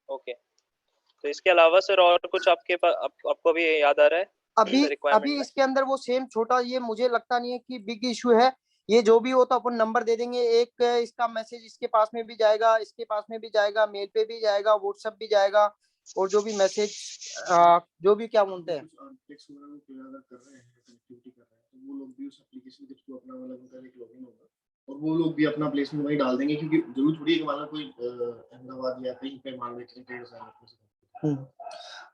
Speaker 4: ओके। तो इसके अलावा सर और कुछ आपके पास आपको भी याद आ रहा
Speaker 2: अभी
Speaker 4: है
Speaker 2: अभी
Speaker 4: रिक्वायरमेंट में?
Speaker 2: इसके अंदर वो सेम छोटा, ये मुझे लगता नहीं है कि बिग इशू है। ये जो भी हो तो अपन नंबर दे देंगे, एक इसका मैसेज इसके पास में भी जाएगा, इसके पास में भी जाएगा, मेल पे भी जाएगा, व्हाट्सएप भी जाएगा। और जो भी मैसेज जो भी क्या बोलते हैं,
Speaker 5: वो लोग भी उस एप्लीकेशन के थ्रू अपना मतलब उनका एक लॉगिन होगा और वो लोग भी अपना प्लेसमेंट वही डाल देंगे, क्योंकि जरूर थोड़ी है कि मान लो कोई अहमदाबाद या कहीं पे मान लो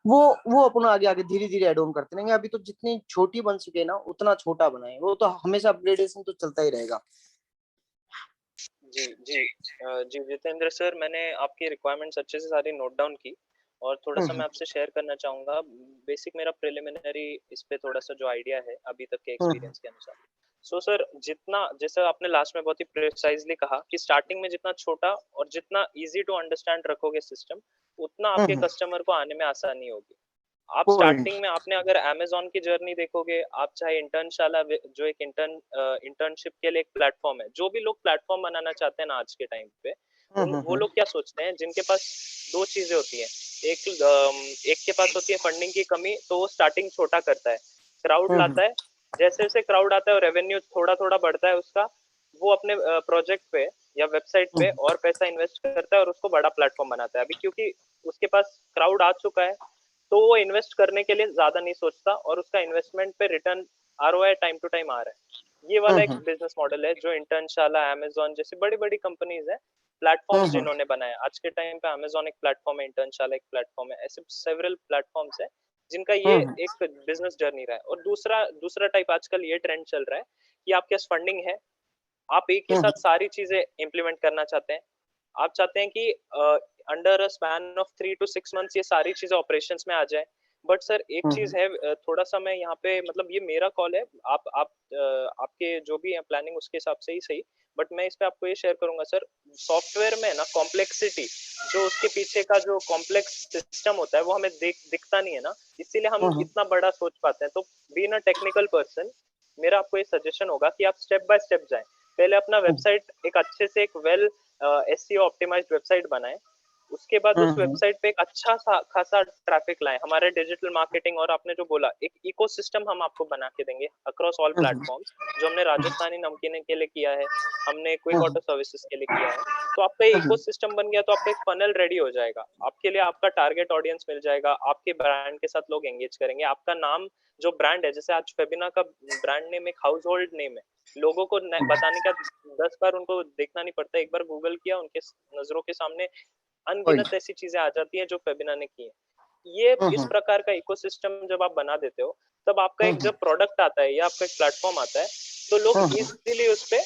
Speaker 2: वो अपन आगे आगे धीरे धीरे एड ऑन करते रहेंगे। अभी तो जितनी छोटी बन सके ना उतना छोटा बनाए, वो तो हमेशा अपग्रेडेशन तो चलता ही रहेगा।
Speaker 4: जी जी जी जितेंद्र सर, मैंने आपकी रिक्वायरमेंट्स अच्छे से सारी नोट डाउन की और थोड़ा सा मैं आपसे शेयर करना चाहूँगा। बेसिक मेरा प्रिलिमिनरी इस पे थोड़ा सा जो आइडिया है अभी तक के
Speaker 2: हम्म
Speaker 4: एक्सपीरियंस के अनुसार। सो सर, जितना जैसा आपने लास्ट में बहुत ही प्रिसाइजली कहा कि स्टार्टिंग में जितना छोटा और जितना इजी टू अंडरस्टैंड रखोगे सिस्टम, उतना आपके
Speaker 2: हम्म
Speaker 4: कस्टमर को आने में आसानी होगी। आप
Speaker 2: पॉइंट।
Speaker 4: स्टार्टिंग में आपने अगर अमेजोन की जर्नी देखोगे, आप चाहे इंटर्नशाला जो एक इंटर्नशिप के लिए एक प्लेटफॉर्म है, जो भी लोग प्लेटफॉर्म बनाना चाहते हैं ना आज के टाइम पे, उन वो लोग क्या सोचते हैं, जिनके पास दो चीजें होती हैं, एक के पास होती है फंडिंग की कमी, तो वो स्टार्टिंग छोटा करता है, क्राउड लाता है, जैसे जैसे क्राउड आता है और रेवेन्यू थोड़ा थोड़ा बढ़ता है उसका, वो अपने प्रोजेक्ट पे या वेबसाइट पे और पैसा इन्वेस्ट करता है और उसको बड़ा प्लेटफॉर्म बनाता है। अभी क्योंकि उसके पास क्राउड आ चुका है, तो वो इन्वेस्ट करने के लिए ज्यादा नहीं सोचता और उसका इन्वेस्टमेंट पे return ROI time to time आ रहा है। ये वाला एक बिजनेस मॉडल है जो इंटर्नशाला, अमेजोन जैसी बड़ी बड़ी कंपनीज है, प्लेटफॉर्म्स जिन्होंने बनाए। आज के टाइम पे अमेजोन एक प्लेटफॉर्म है, इंटर्नशाला एक प्लेटफॉर्म है, ऐसे सेवरल प्लेटफॉर्म्स है जिनका ये एक बिजनेस जर्नी रहा है। और दूसरा दूसरा टाइप आजकल ये ट्रेंड चल रहा है कि आपके पास फंडिंग है, आप एक ही साथ सारी चीजें इम्प्लीमेंट करना चाहते हैं, आप चाहते हैं कि under a span of 3 to 6 months ये सारी चीजें ऑपरेशंस में आ जाए। बट सर एक चीज है, थोड़ा सा मैं यहाँ पे, मतलब ये मेरा कॉल है, आप आपके जो भी है प्लानिंग उसके हिसाब से ही सही, बट मैं इस पे आपको ये शेयर करूंगा सर, सॉफ्टवेयर में ना कॉम्प्लेक्सिटी, जो उसके पीछे का जो कॉम्प्लेक्स सिस्टम होता है वो हमें दिखता नहीं है ना, इसीलिए हम इतना बड़ा सोच पाते हैं। तो बीइंग अ टेक्निकल पर्सन, मेरा आपको ये सजेशन होगा कि आप स्टेप बाय स्टेप जाएं। पहले अपना वेबसाइट एक अच्छे से एक वेल एसईओ ऑप्टिमाइज्ड वेबसाइट बनाएं, उसके बाद उस वेबसाइट पे एक अच्छा खासा ट्रैफिक लाएं। हमारे डिजिटल मार्केटिंग और आपने जो बोला एक इकोसिस्टम हम आपको बना के देंगे अक्रॉस ऑल प्लेटफॉर्म्स, जो हमने राजस्थानी नमकीन के लिए किया है, हमने क्विक ऑटो सर्विसेज के लिए किया है। तो आपका ये इकोसिस्टम बन गया तो आपका एक फनल रेडी हो जाएगा, आपके लिए आपका टारगेट ऑडियंस मिल जाएगा, आपके ब्रांड के साथ लोग एंगेज करेंगे, आपका नाम जो ब्रांड है, जैसे आज फेबिना का ब्रांड नेम एक हाउस होल्ड नेम है, लोगों को बताने का 10 बार उनको देखना नहीं पड़ता, एक बार गूगल किया, उनके नजरों के सामने अनगिनत ऐसी चीजें आ जाती हैं जो फेबिना ने की है। ये इस प्रकार का इकोसिस्टम जब आप बना देते हो, तब आपका एक जब प्रोडक्ट आता है या आपका एक प्लेटफॉर्म आता है, तो लोग इजीली उस पे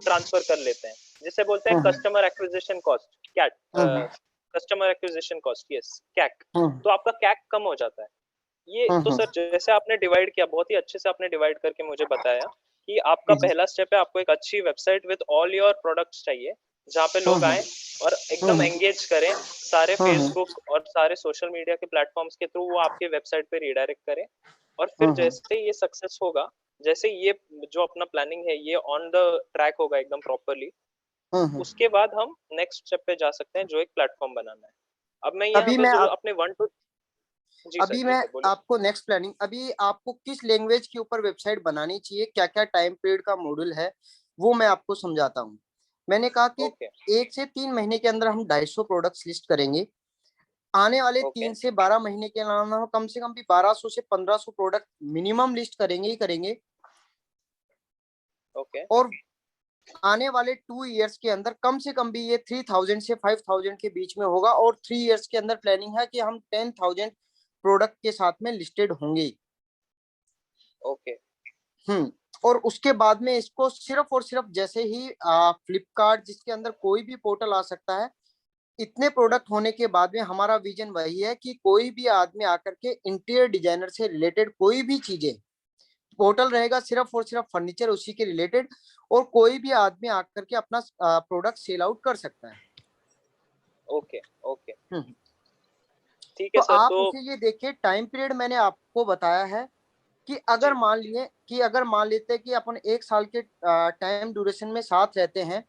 Speaker 4: ट्रांसफर कर लेते हैं, जिसे बोलते हैं कस्टमर एक्विजिशन कॉस्ट, कैट, customer acquisition cost, yes CAC. तो आपका कैक कम हो जाता है। ये तो सर जैसे आपने डिवाइड किया, बहुत ही अच्छे से आपने डिवाइड करके मुझे बताया कि आपका पहला स्टेप है, आपको एक अच्छी website with all your products चाहिए, जहाँ पे लोग आए और एकदम एंगेज करें, सारे फेसबुक और सारे सोशल मीडिया के प्लेटफॉर्म्स के थ्रू वो आपके वेबसाइट पे रिडायरेक्ट करें। और फिर जैसे ये सक्सेस होगा, जैसे ये जो अपना प्लानिंग है ये ऑन द ट्रैक होगा एकदम प्रॉपरली, उसके बाद हम नेक्स्ट स्टेप पे जा सकते हैं जो एक प्लेटफॉर्म बनाना है। अब मैं यहाँ
Speaker 2: अभी
Speaker 4: पे
Speaker 2: मैं
Speaker 4: जो
Speaker 2: आप
Speaker 4: अपने
Speaker 2: अभी मैं
Speaker 4: जी सर बोलिए।
Speaker 2: आपको नेक्स्ट प्लानिंग, अभी आपको किस लैंग्वेज के ऊपर वेबसाइट बनानी चाहिए, क्या क्या टाइम पीरियड का मॉड्यूल है, वो मैं आपको समझाता हूँ। मैंने कहा कि
Speaker 4: ओके
Speaker 2: 1 से 3 महीने के अंदर हम 250 प्रोडक्ट्स लिस्ट करेंगे। आने वाले
Speaker 4: ओके
Speaker 2: 3 से 12 महीने के अलावा कम से कम भी 1200 से 1500 प्रोडक्ट मिनिमम लिस्ट करेंगे ही करेंगे।
Speaker 4: ओके
Speaker 2: और आने वाले 2 इयर्स के अंदर कम से कम भी ये 3000 से 5000 के बीच में होगा। और 3 इयर्स के अंदर प्लानिंग है कि हम 10,000 प्रोडक्ट के साथ में लिस्टेड होंगे।
Speaker 4: ओके
Speaker 2: और उसके बाद में इसको सिर्फ और सिर्फ जैसे ही फ्लिपकार्ट, जिसके अंदर कोई भी पोर्टल आ सकता है, इतने प्रोडक्ट होने के बाद में हमारा विजन वही है कि कोई भी आदमी आकर के इंटीरियर डिजाइनर से रिलेटेड कोई भी चीजें, पोर्टल रहेगा सिर्फ और सिर्फ फर्नीचर उसी के रिलेटेड, और कोई भी आदमी आकर के अपना प्रोडक्ट सेल आउट कर सकता है।
Speaker 4: ओके ओके
Speaker 2: हम्म।
Speaker 4: ठीक
Speaker 2: तो
Speaker 4: है सर।
Speaker 2: आप
Speaker 4: तो
Speaker 2: उसे ये देखिए, टाइम पीरियड मैंने आपको बताया है कि
Speaker 4: जी
Speaker 2: अगर मान लेते हैं कि अपन 1 साल के टाइम ड्यूरेशन में साथ रहते हैं,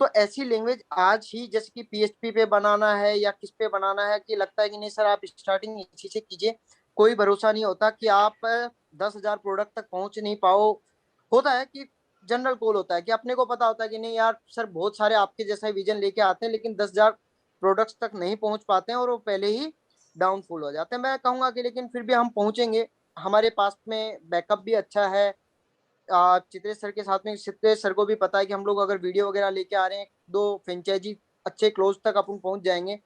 Speaker 2: तो ऐसी लैंग्वेज आज ही जैसे कि पीएचपी पे बनाना है या किस पे बनाना है, कि लगता है कि नहीं सर आप स्टार्टिंग इसी से कीजिए, कोई भरोसा नहीं होता कि आप 10,000 प्रोडक्ट तक पहुंच नहीं पाओ। होता है कि जनरल कॉल होता है कि अपने को पता होता है कि नहीं यार सर बहुत सारे आपके जैसा विजन लेके आते हैं, लेकिन 10,000 प्रोडक्ट्स तक नहीं पहुंच पाते हैं और वो पहले ही डाउनफॉल हो जाते हैं। मैं कहूंगा कि लेकिन फिर भी हम पहुंचेंगे, हमारे पास में बैकअप भी अच्छा है। चित्रेश सर के साथ में, चित्रेश सर को भी पता है कि हम लोग अगर वीडियो वगैरह लेके आ रहे हैं, 2 फ्रेंचाइजी अच्छे क्लोज तक अपन पहुंच जाएंगे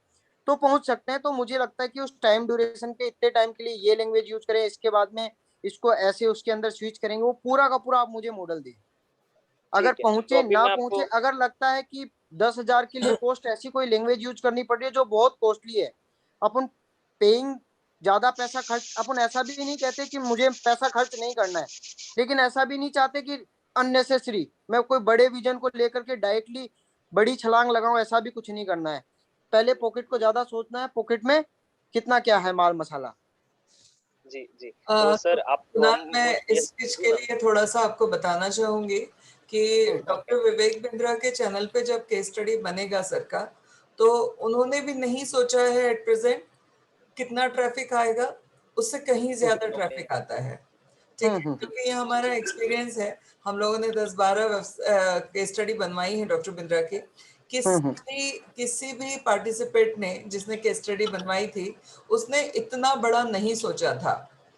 Speaker 2: तो पहुंच सकते हैं। तो मुझे लगता है कि उस टाइम ड्यूरेशन पे इतने टाइम के लिए ये लैंग्वेज यूज करें, इसके बाद में इसको ऐसे उसके अंदर स्विच करेंगे, वो पूरा का पूरा आप मुझे मॉडल दें। अगर
Speaker 4: ठीक है, तो
Speaker 2: पहुंचे
Speaker 4: अभी
Speaker 2: ना
Speaker 4: मैं
Speaker 2: पहुंचे,
Speaker 4: आपको
Speaker 2: अगर लगता है कि 10,000 के लिए कॉस्ट ऐसी कोई लैंग्वेज यूज करनी पड़ रही है जो बहुत कॉस्टली है, अपन पेइंग ज्यादा पैसा खर्च, अपन ऐसा भी नहीं कहते कि मुझे पैसा खर्च नहीं करना है, लेकिन ऐसा भी नहीं चाहते कि अननेसेसरी मैं कोई बड़े विजन को लेकर के डायरेक्टली बड़ी छलांग लगाऊं, ऐसा भी कुछ नहीं करना है। पहले पॉकेट को ज्यादा सोचना है, पॉकेट में कितना क्या है माल मसाला।
Speaker 4: जी जी। तो सर आप
Speaker 1: कुणाल, मैं इस चीज के लिए थोड़ा सा आपको बताना चाहूंगी कि डॉक्टर विवेक बिंद्रा के चैनल पे जब केस स्टडी बनेगा सर का, तो उन्होंने भी नहीं सोचा है एट प्रेजेंट कितना ट्रैफिक आएगा, उससे कहीं ज्यादा ट्रैफिक आता है। ठीक है, क्योंकि ये हमारा एक्सपीरियंस है, हम लोगों ने 10-12 केस स्टडी बनवाई है डॉक्टर बिंद्रा की। किसी भी पार्टिसिपेंट ने जिसने केस स्टडी बनवाई थी, उसने इतना बड़ा नहीं सोचा था।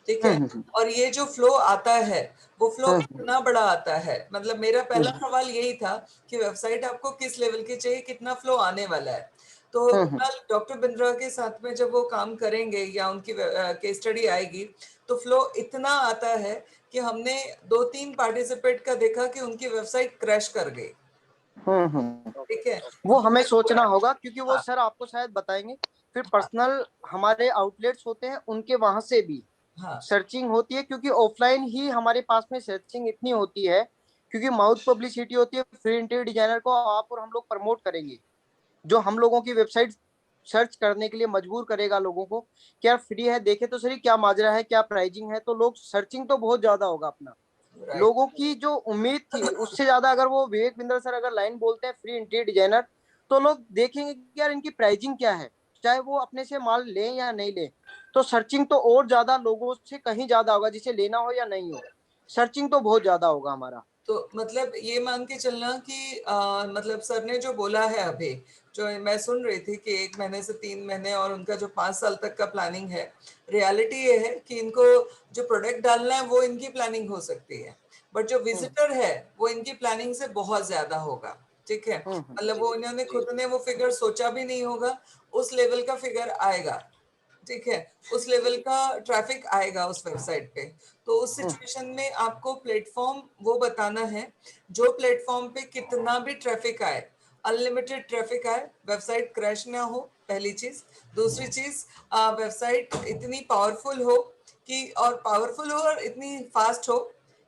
Speaker 1: ठीक है, और ये जो फ्लो आता है वो फ्लो इतना बड़ा आता है। मतलब मेरा पहला सवाल यही था कि वेबसाइट आपको किस लेवल की चाहिए, कितना फ्लो आने वाला है। तो कल डॉक्टर बिंद्रा के साथ में जब वो काम करेंगे या उनकी केस स्टडी आएगी, तो फ्लो इतना आता है कि हमने 2-3 पार्टिसिपेंट का देखा कि उनकी वेबसाइट क्रैश कर गई। ठीक है,
Speaker 2: वो हमें सोचना होगा, क्योंकि वो सर आपको शायद बताएंगे। फिर पर्सनल हमारे आउटलेट्स होते हैं, उनके वहां से भी सर्चिंग होती है, क्योंकि ऑफलाइन ही हमारे पास में सर्चिंग इतनी होती है, क्योंकि माउथ पब्लिसिटी होती है। फ्री इंटीरियर डिजाइनर को आप और हम लोग प्रमोट करेंगे, जो हम लोगों की वेबसाइट सर्च करने के लिए मजबूर करेगा लोगों को, क्या फ्री है, देखे तो सही क्या माजरा है, क्या प्राइसिंग है। तो लोग सर्चिंग तो बहुत ज्यादा होगा अपना। लोगों की जो उम्मीद थी उससे ज्यादा अगर वो विवेक बिंद्रा सर अगर लाइन बोलते हैं फ्री इंटीरियर डिजाइनर, तो लोग देखेंगे कि यार इनकी प्राइसिंग क्या है, चाहे वो अपने से माल लें या नहीं लें। तो सर्चिंग तो और ज्यादा लोगों से कहीं ज्यादा होगा, जिसे लेना हो या नहीं हो, सर्चिंग तो बहुत ज्यादा होगा हमारा।
Speaker 1: तो मतलब ये मान के चलना कि मतलब सर ने जो बोला है अभी, जो मैं सुन रही थी कि 1 महीने से 3 महीने और उनका जो 5 साल तक का प्लानिंग है, रियलिटी ये है कि इनको जो प्रोडक्ट डालना है वो इनकी प्लानिंग हो सकती है, बट जो विजिटर है वो इनकी प्लानिंग से बहुत ज्यादा होगा। ठीक है, मतलब वो इन्होंने खुद ने वो फिगर सोचा भी नहीं होगा, उस लेवल का फिगर आएगा। ठीक है, उस लेवल का ट्रैफिक आएगा उस वेबसाइट पे। तो उस सिचुएशन में आपको प्लेटफॉर्म वो बताना है जो प्लेटफॉर्म पे कितना भी ट्रैफिक आए, अनलिमिटेड ट्रैफिक आए, वेबसाइट क्रैश ना हो, पहली चीज। दूसरी चीज, वेबसाइट इतनी पावरफुल हो और इतनी फास्ट हो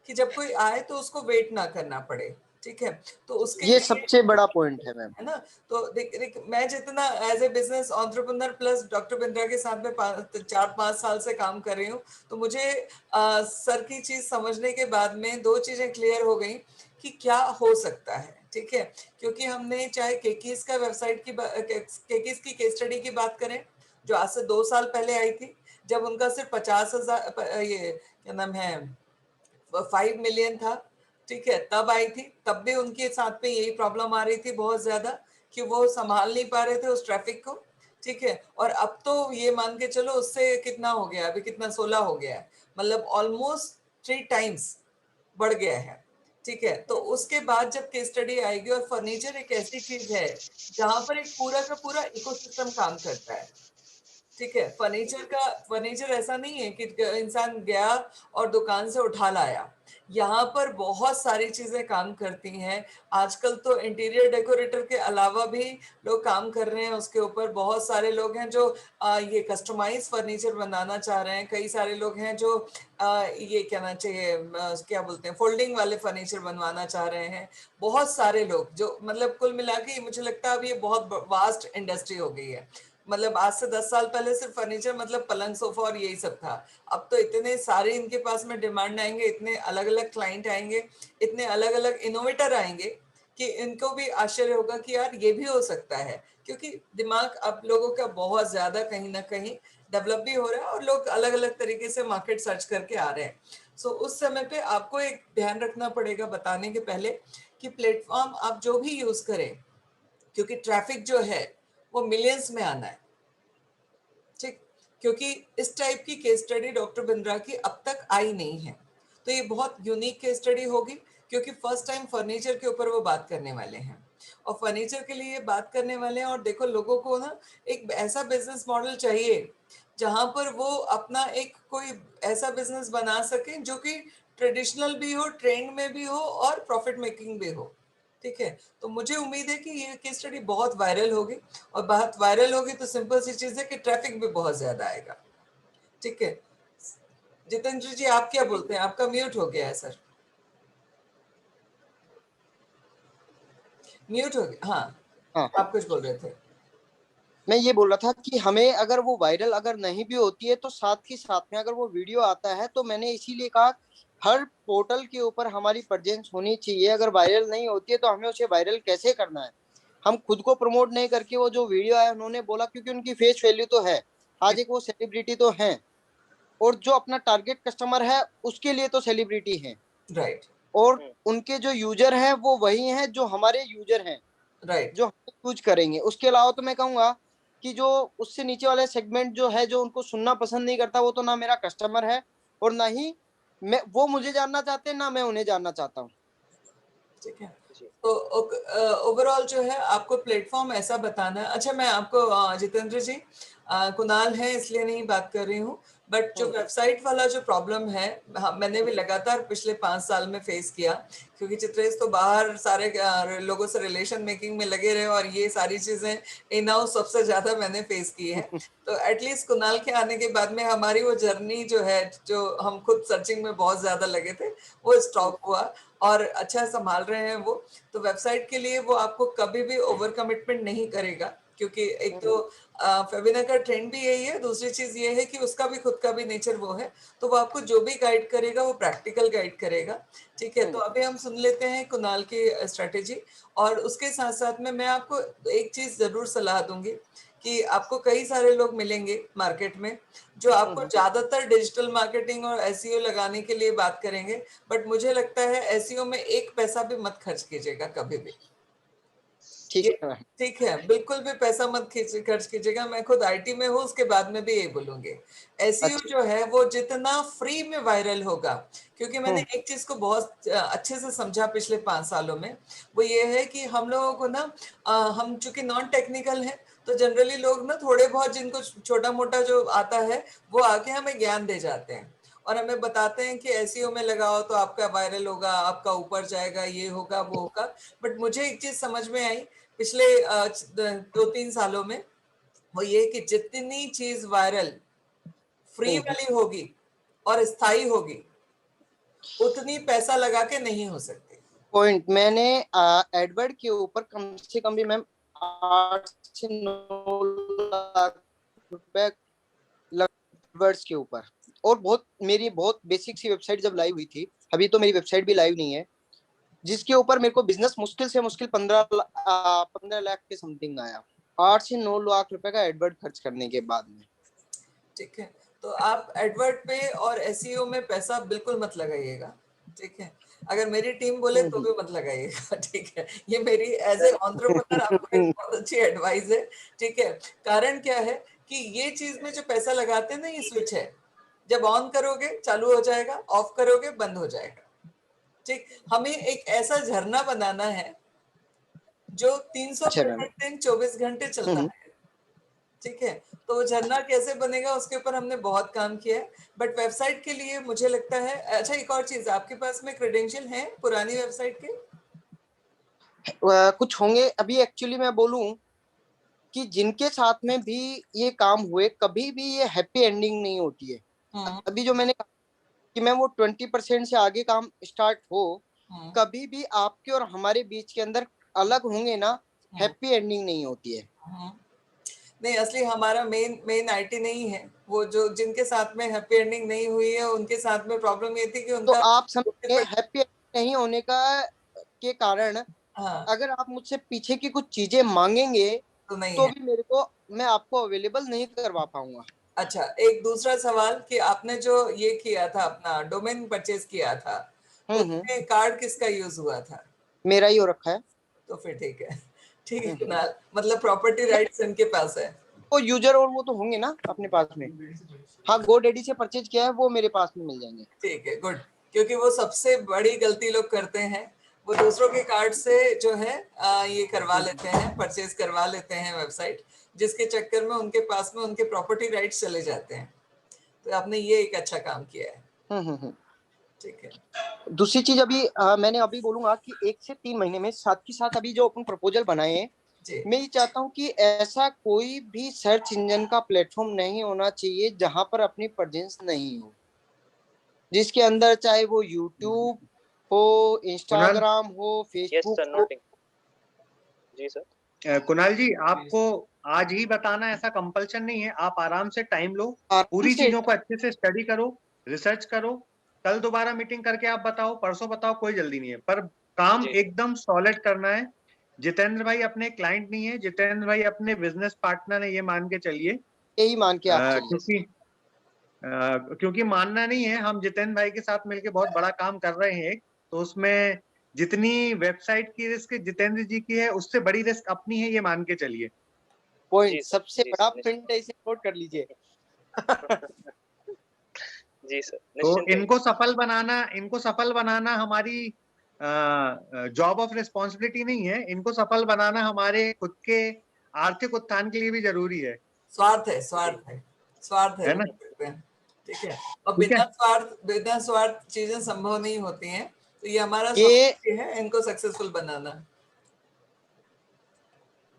Speaker 1: कि जब कोई आए तो उसको वेट ना करना पड़े। ठीक है, तो उसके
Speaker 2: ये
Speaker 1: लिए,
Speaker 2: सबसे बड़ा पॉइंट है मैम।
Speaker 1: है ना। तो देख मैं जितना as a business entrepreneur plus doctor Bindra के साथ में 4-5 साल से काम कर रही हूँ, तो मुझे सर की चीज समझने के बाद में 2 चीजें क्लियर हो गई कि क्या हो सकता है। ठीक है, क्योंकि हमने चाहे केकीज का वेबसाइट की केकीज की केस स्टडी की बात करें, जो आज से 2 साल पहले आई थी, जब उनका सिर्फ 50,000 ये क्या नाम है 5 मिलियन था। ठीक है, तब आई थी, तब भी उनके साथ में यही प्रॉब्लम आ रही थी बहुत ज्यादा कि वो संभाल नहीं पा रहे थे उस ट्रैफिक को। ठीक है, और अब तो ये मान के चलो उससे कितना हो गया, अभी कितना 16 हो गया है, मतलब ऑलमोस्ट 3 टाइम्स बढ़ गया है। ठीक है, तो उसके बाद जब केस स्टडी आएगी, और फर्नीचर एक ऐसी चीज है जहां पर एक पूरा का पूरा इकोसिस्टम काम करता है। ठीक है, फर्नीचर ऐसा नहीं है कि इंसान गया और दुकान से उठा लाया, यहाँ पर बहुत सारी चीजें काम करती हैं। आजकल तो इंटीरियर डेकोरेटर के अलावा भी लोग काम कर रहे हैं उसके ऊपर। बहुत सारे लोग हैं जो ये कस्टमाइज फर्नीचर बनाना चाह रहे हैं, कई सारे लोग हैं जो ये कहना चाहिए क्या बोलते हैं फोल्डिंग वाले फर्नीचर बनवाना चाह रहे हैं। बहुत सारे लोग जो मतलब कुल मिला के मुझे लगता है अब ये बहुत वास्ट इंडस्ट्री हो गई है। मतलब आज से 10 साल पहले सिर्फ फर्नीचर मतलब पलंग सोफा और यही सब था। अब तो इतने सारे इनके पास में डिमांड आएंगे, इतने अलग अलग क्लाइंट आएंगे, इतने अलग अलग इनोवेटर आएंगे कि इनको भी आश्चर्य होगा कि यार ये भी हो सकता है, क्योंकि दिमाग अब लोगों का बहुत ज्यादा कहीं ना कहीं डेवलप भी हो रहा है और लोग अलग अलग तरीके से मार्केट सर्च करके आ रहे हैं। सो उस समय पे आपको एक ध्यान रखना पड़ेगा बताने के पहले कि प्लेटफॉर्म आप जो भी यूज करें, क्योंकि ट्रैफिक जो है वो मिलियंस में आना है। ठीक, क्योंकि इस टाइप की केस स्टडी डॉक्टर बिंद्रा की अब तक आई नहीं है, तो ये बहुत यूनिक केस स्टडी होगी, क्योंकि फर्स्ट टाइम फर्नीचर के ऊपर वो बात करने वाले हैं और फर्नीचर के लिए बात करने वाले हैं। और देखो लोगों को ना एक ऐसा बिजनेस मॉडल चाहिए जहां पर वो अपना एक कोई ऐसा बिजनेस बना सके जो कि ट्रेडिशनल भी हो, ट्रेंड में भी हो और प्रॉफिट मेकिंग भी हो। ठीक है, तो मुझे उम्मीद है कि ये केस स्टडी बहुत वायरल होगी, और बहुत वायरल होगी तो सिंपल सी चीज है कि ट्रैफिक भी बहुत ज्यादा आएगा। ठीक है, जितेंद्र जी आप क्या बोलते हैं? आपका म्यूट हो गया है सर, म्यूट हो गया। हाँ,
Speaker 2: हाँ
Speaker 1: आप कुछ बोल रहे थे।
Speaker 2: मैं ये बोल रहा था कि हमें अगर वो वायरल अगर नहीं भी होती है तो साथ ही साथ में अगर वो वीडियो आता है तो मैंने इसीलिए कहा हर पोर्टल के ऊपर हमारी प्रेजेंस होनी चाहिए। अगर वायरल नहीं होती है तो हमें उसे वायरल कैसे करना है। हम खुद को प्रमोट नहीं करके वो जो वीडियो है उन्होंने बोला क्योंकि उनकी फेस वैल्यू तो है, आज एक वो सेलिब्रिटी तो है और जो अपना टारगेट कस्टमर है उसके लिए तो सेलिब्रिटी है
Speaker 1: राइट
Speaker 2: और उनके जो यूजर हैं वो वही हैं जो हमारे यूजर हैं
Speaker 1: राइट
Speaker 2: जो हम यूज करेंगे। उसके अलावा तो मैं कहूंगा कि जो उससे नीचे वाले सेगमेंट जो है जो उनको सुनना पसंद नहीं करता वो तो ना मेरा कस्टमर है और ना ही मैं वो मुझे जानना चाहते हैं ना मैं उन्हें जानना चाहता हूँ।
Speaker 1: ठीक है।
Speaker 4: जी।
Speaker 1: तो ओवरऑल जो है आपको प्लेटफॉर्म ऐसा बताना है। अच्छा, मैं आपको जितेंद्र जी, कुणाल है इसलिए नहीं बात कर रही हूँ, बट जो वेबसाइट वाला जो प्रॉब्लम है, मैंने भी लगातार पिछले 5 साल में फेस किया, क्योंकि चित्रेश तो बाहर सारे लोगों से रिलेशन मेकिंग में लगे रहे और ये सारी चीजें इन हाउस सबसे ज्यादा मैंने फेस की है। तो एटलीस्ट कुणाल के आने के बाद में हमारी वो जर्नी जो है, जो हम खुद सर्चिंग में बहुत ज्यादा लगे थे, वो स्टॉप हुआ और अच्छा संभाल रहे हैं वो। तो वेबसाइट के लिए वो आपको कभी भी ओवर कमिटमेंट नहीं करेगा, क्योंकि एक तो फेबिना का ट्रेंड भी यही है, दूसरी चीज ये है कि उसका भी खुद का भी नेचर वो है, तो वो आपको जो भी गाइड करेगा वो प्रैक्टिकल गाइड करेगा। ठीक है, तो अभी हम सुन लेते हैं कुणाल की स्ट्रेटेजी, और उसके साथ साथ में मैं आपको एक चीज जरूर सलाह दूंगी कि आपको कई सारे लोग मिलेंगे मार्केट में जो आपको ज्यादातर डिजिटल मार्केटिंग और एसईओ लगाने के लिए बात करेंगे, बट मुझे लगता है एसईओ में एक पैसा भी मत खर्च कीजिएगा कभी भी।
Speaker 2: ठीक
Speaker 1: ये
Speaker 2: है।
Speaker 1: ठीक है, बिल्कुल भी पैसा मत खर्च कीजिएगा। मैं खुद आईटी में हूँ, उसके बाद में भी यही बोलूंगी, एसईओ
Speaker 2: अच्छा।
Speaker 1: जो है वो जितना फ्री में वायरल होगा, क्योंकि मैंने एक चीज को बहुत अच्छे से समझा पिछले 5 सालों में, वो ये है कि हम लोगों को ना, हम चूंकि नॉन टेक्निकल हैं, तो जनरली लोग ना थोड़े बहुत जिनको छोटा मोटा जो आता है वो आके हमें ज्ञान दे जाते हैं और हमें बताते हैं कि एसईओ में लगाओ तो आपका वायरल होगा, आपका ऊपर जाएगा, ये होगा वो होगा। बट मुझे एक चीज समझ में आई पिछले 2-3 सालों में, वो ये कि जितनी चीज वायरल फ्री वाली होगी और स्थायी होगी, उतनी पैसा लगा के नहीं हो सकती।
Speaker 2: पॉइंट मैंने एडवर्ड के ऊपर कम से कम भी मैम 8 से 9 लाख रुपए एडवर्ड्स के ऊपर, और बहुत मेरी बहुत बेसिक सी वेबसाइट जब लाइव हुई थी, अभी तो मेरी वेबसाइट भी लाइव नहीं है, जिसके ऊपर मेरे को बिजनेस मुश्किल से मुश्किल 15 लाख के समथिंग आया, 8 से 9 लाख रुपए का एडवर्ड खर्च करने के बाद में।
Speaker 1: ठीक है, तो आप एडवर्ड पे और एसईओ में पैसा बिल्कुल मत लगाइएगा। ठीक है, अगर मेरी टीम बोले तो भी मत लगाइएगा। ठीक है, ये मेरी एज ए एंटरप्रेन्योर आपको एक बहुत अच्छी एडवाइस है। ठीक है, कारण क्या है कि ये चीज में जो पैसा लगाते हैं ना, ये स्विच है, जब ऑन करोगे चालू हो जाएगा, ऑफ करोगे बंद हो जाएगा। ठीक, हमें एक ऐसा झरना बनाना है जो
Speaker 2: अच्छा मैम।
Speaker 1: 365 दिन 24 घंटे चलता है। ठीक है, तो वो झरना कैसे बनेगा उसके ऊपर हमने बहुत काम किया है, बट वेबसाइट के लिए मुझे लगता है। अच्छा, एक और चीज, आपके पास में क्रेडेंशियल है पुरानी वेबसाइट के?
Speaker 2: कुछ होंगे अभी, एक्चुअली मैं बोलूं कि जिनके साथ में भी ये काम हुए कभी भी ये हैप्पी एंडिंग नहीं होती है।
Speaker 1: हम्म
Speaker 2: अभी जो मैंने कहा कि मैं वो 20% से आगे काम स्टार्ट हो,
Speaker 1: हम्म
Speaker 2: कभी भी आपके और हमारे बीच के अंदर अलग होंगे ना,
Speaker 1: हम्म
Speaker 2: हैप्पी एंडिंग नहीं होती है।
Speaker 1: हम्म। नहीं, असली हमारा मेन मेन आईटी नहीं है वो, जो जिनके साथ में हैप्पी एंडिंग नहीं हुई है उनके साथ में प्रॉब्लम ये थी कि
Speaker 2: तो
Speaker 1: उनका
Speaker 2: आप समझिए हैप्पी एंडिंग नहीं होने का के कारण
Speaker 1: हाँ,
Speaker 2: अगर आप मुझसे पीछे की कुछ चीजें मांगेंगे
Speaker 1: तो नहीं
Speaker 2: तो
Speaker 1: है।
Speaker 2: भी मेरे को मैं आपको अवेलेबल नहीं करवा पाऊंगा।
Speaker 1: अच्छा, एक दूसरा सवाल कि आपने जो ये किया था, अपना डोमेन परचेज किया था, उसमें कार्ड किसका यूज हुआ था?
Speaker 2: मेरा ही हो रखा है।
Speaker 1: तो फिर ठीक है। ठीक है कुणाल, मतलब प्रॉपर्टी राइट्स इनके पास है।
Speaker 2: वो यूजर और वो तो होंगे ना अपने पास में। हाँ, गोडेडी से परचेज किया है वो मेरे पास में मिल जाएंगे।
Speaker 1: ठीक है, गुड, क्योंकि वो सबसे बड़ी गलती लोग करते हैं, वो दूसरों के कार्ड से जो है ये करवा लेते हैं, परचेज करवा लेते हैं वेबसाइट, जिसके चक्कर में उनके पास में उनके प्रॉपर्टी राइट्स चले जाते हैं। तो आपने ये एक अच्छा काम किया है। ठीक है
Speaker 2: दूसरी चीज अभी मैंने अभी बोलूंगा कि 1 से 3 महीने में साथ ही साथ अभी जो अपन प्रपोजल बनाए हैं,
Speaker 1: जी।
Speaker 2: मैं ये चाहता हूँ कि ऐसा कोई भी सर्च इंजन का प्लेटफॉर्म नहीं होना चाहिए जहां पर अपनी प्रेजेंस नहीं हो, जिसके अंदर चाहे वो यूट्यूब हो,
Speaker 3: कुणाल
Speaker 2: इंस्टाग्राम हो,
Speaker 4: यस
Speaker 2: फेसबुक
Speaker 4: सर,
Speaker 2: हो।
Speaker 4: नोटिंग। जी सर।
Speaker 3: कुणाल जी, आपको आज ही बताना ऐसा कंपल्शन नहीं है, आप आराम से टाइम लो,
Speaker 2: आराम
Speaker 3: पूरी
Speaker 2: से
Speaker 3: चीजों को अच्छे से स्टडी करो, रिसर्च करो, कल दोबारा मीटिंग करके आप बताओ, परसों बताओ, कोई जल्दी नहीं है, पर काम
Speaker 4: जी
Speaker 3: एकदम सॉलिड करना है। जितेंद्र भाई अपने क्लाइंट नहीं है, जितेंद्र भाई अपने बिजनेस पार्टनर है, ये मान के चलिए।
Speaker 2: यही मान के आप चलिए।
Speaker 3: क्योंकि मानना नहीं है, हम जितेंद्र भाई के साथ मिलके बहुत बड़ा काम कर रहे हैं, तो उसमें जितनी वेबसाइट की रिस्क जितेंद्र जी की है, उससे बड़ी रिस्क अपनी है, ये मान के चलिए।
Speaker 2: पॉइंट
Speaker 4: जी सर,
Speaker 2: सबसे
Speaker 4: जी
Speaker 2: बड़ा
Speaker 4: सर,
Speaker 2: प्रिंट है, इसे नोट कर लीजिए।
Speaker 4: जी सर,
Speaker 3: तो
Speaker 4: निश्चिंत रहिए।
Speaker 3: इनको सफल बनाना हमारी जॉब ऑफ रिस्पॉन्सिबिलिटी नहीं है, इनको सफल बनाना हमारे खुद के आर्थिक उत्थान के लिए भी जरूरी है।
Speaker 1: स्वार्थ है, स्वार्थ है, स्वार्थ है,
Speaker 3: है ना?
Speaker 1: बोल सकते हैं। ठीक है, और
Speaker 3: ठीक है।
Speaker 1: बिना स्वार्थ चीजें संभव नहीं होती हैं, तो ये हमारा
Speaker 2: ये
Speaker 1: स्वार्थ है इनको सक्सेसफुल बनाना।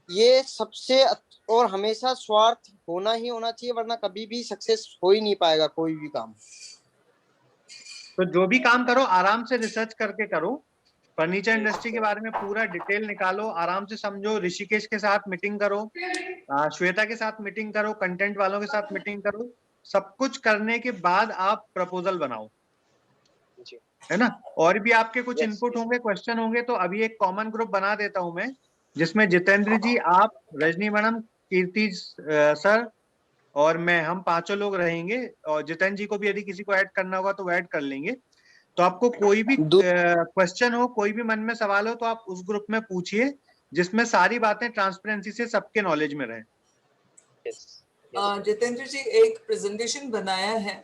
Speaker 2: ये सबसे और हमेशा स्वार्थ होना ही होना चाहिए, वरना कभी भी सक्सेस हो ही नहीं पाएगा कोई भी काम।
Speaker 3: तो जो भी काम करो आराम से रिसर्च करके करो, फर्नीचर
Speaker 4: जी
Speaker 3: इंडस्ट्री के
Speaker 4: सर,
Speaker 3: बारे में पूरा डिटेल निकालो, आराम से समझो, ऋषिकेश के साथ मीटिंग करो, श्वेता के साथ मीटिंग करो, कंटेंट वालों के साथ मीटिंग करो, सब कुछ करने के बाद आप प्रपोजल बनाओ,
Speaker 4: जी
Speaker 3: है ना? और भी आपके कुछ
Speaker 4: यस
Speaker 3: इनपुट
Speaker 4: यस
Speaker 3: होंगे, क्वेश्चन होंगे, तो अभी एक कॉमन ग्रुप बना देता हूं मैं, जिसमें जितेंद्र जी, आप, रजनी मैडम, कीर्ति सर और मैं, हम पांचों लोग रहेंगे, और जितेंद्र जी को भी यदि किसी को ऐड करना होगा तो वो ऐड कर लेंगे। तो आपको कोई भी
Speaker 2: दू-
Speaker 3: क्वेश्चन हो, कोई भी मन में सवाल हो, तो आप उस ग्रुप में पूछिए, जिसमें सारी बातें ट्रांसपेरेंसी से सबके नॉलेज में रहे।
Speaker 4: Yes yes sir.
Speaker 1: Jitendra ji, एक प्रेजेंटेशन बनाया है,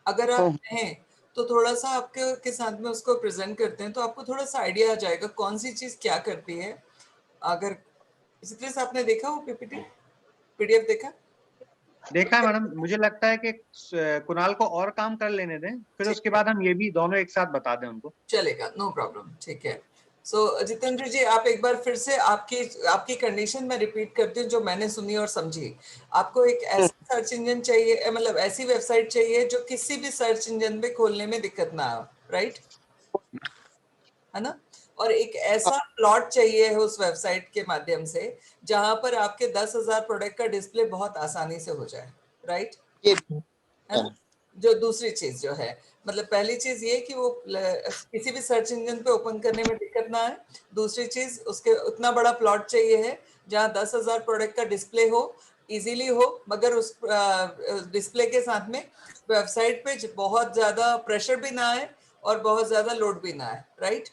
Speaker 1: अगर आप कहें तो थोड़ा सा आपके के साथ में उसको प्रेजेंट करते हैं, तो आपको थोड़ा सा आइडिया आ जाएगा कौन सी चीज क्या करती है। अगर इसी तरह से आपने देखा वो पीपीटी पीडीएफ देखा?
Speaker 3: देखा है मैडम, मुझे लगता है कि कुणाल को और काम कर लेने दें, फिर
Speaker 1: ठीक
Speaker 3: उसके
Speaker 1: है,
Speaker 3: बाद हम ये भी दोनों एक साथ बता दें उनको।
Speaker 1: चलेगा, नो प्रॉब्लम, ठीक है। सो जितेंद्र जी, आप एक बार फिर से आपकी आपकी कंडीशन में रिपीट करती हूँ जो मैंने सुनी और समझी। आपको एक ऐसा सर्च इंजन चाहिए, मतलब ऐसी वेबसाइट चाहिए जो किसी भी सर्च इंजन पे खोलने में दिक्कत ना हो, राइट? है ना? और एक ऐसा प्लॉट चाहिए है उस वेबसाइट के माध्यम से जहां पर आपके 10,000 प्रोडक्ट का डिस्प्ले बहुत आसानी से हो जाए, राइट?
Speaker 2: ये
Speaker 1: है ना? जो दूसरी चीज जो है, मतलब पहली चीज ये कि वो किसी भी सर्च इंजन पे ओपन करने में दिक्कत ना आए। दूसरी चीज, उसके उतना बड़ा प्लॉट चाहिए है जहां 10,000 प्रोडक्ट का डिस्प्ले हो, इजीली हो, मगर उस डिस्प्ले के साथ में वेबसाइट पे बहुत ज्यादा प्रेशर भी ना आए और बहुत ज्यादा लोड भी ना आए, राइट?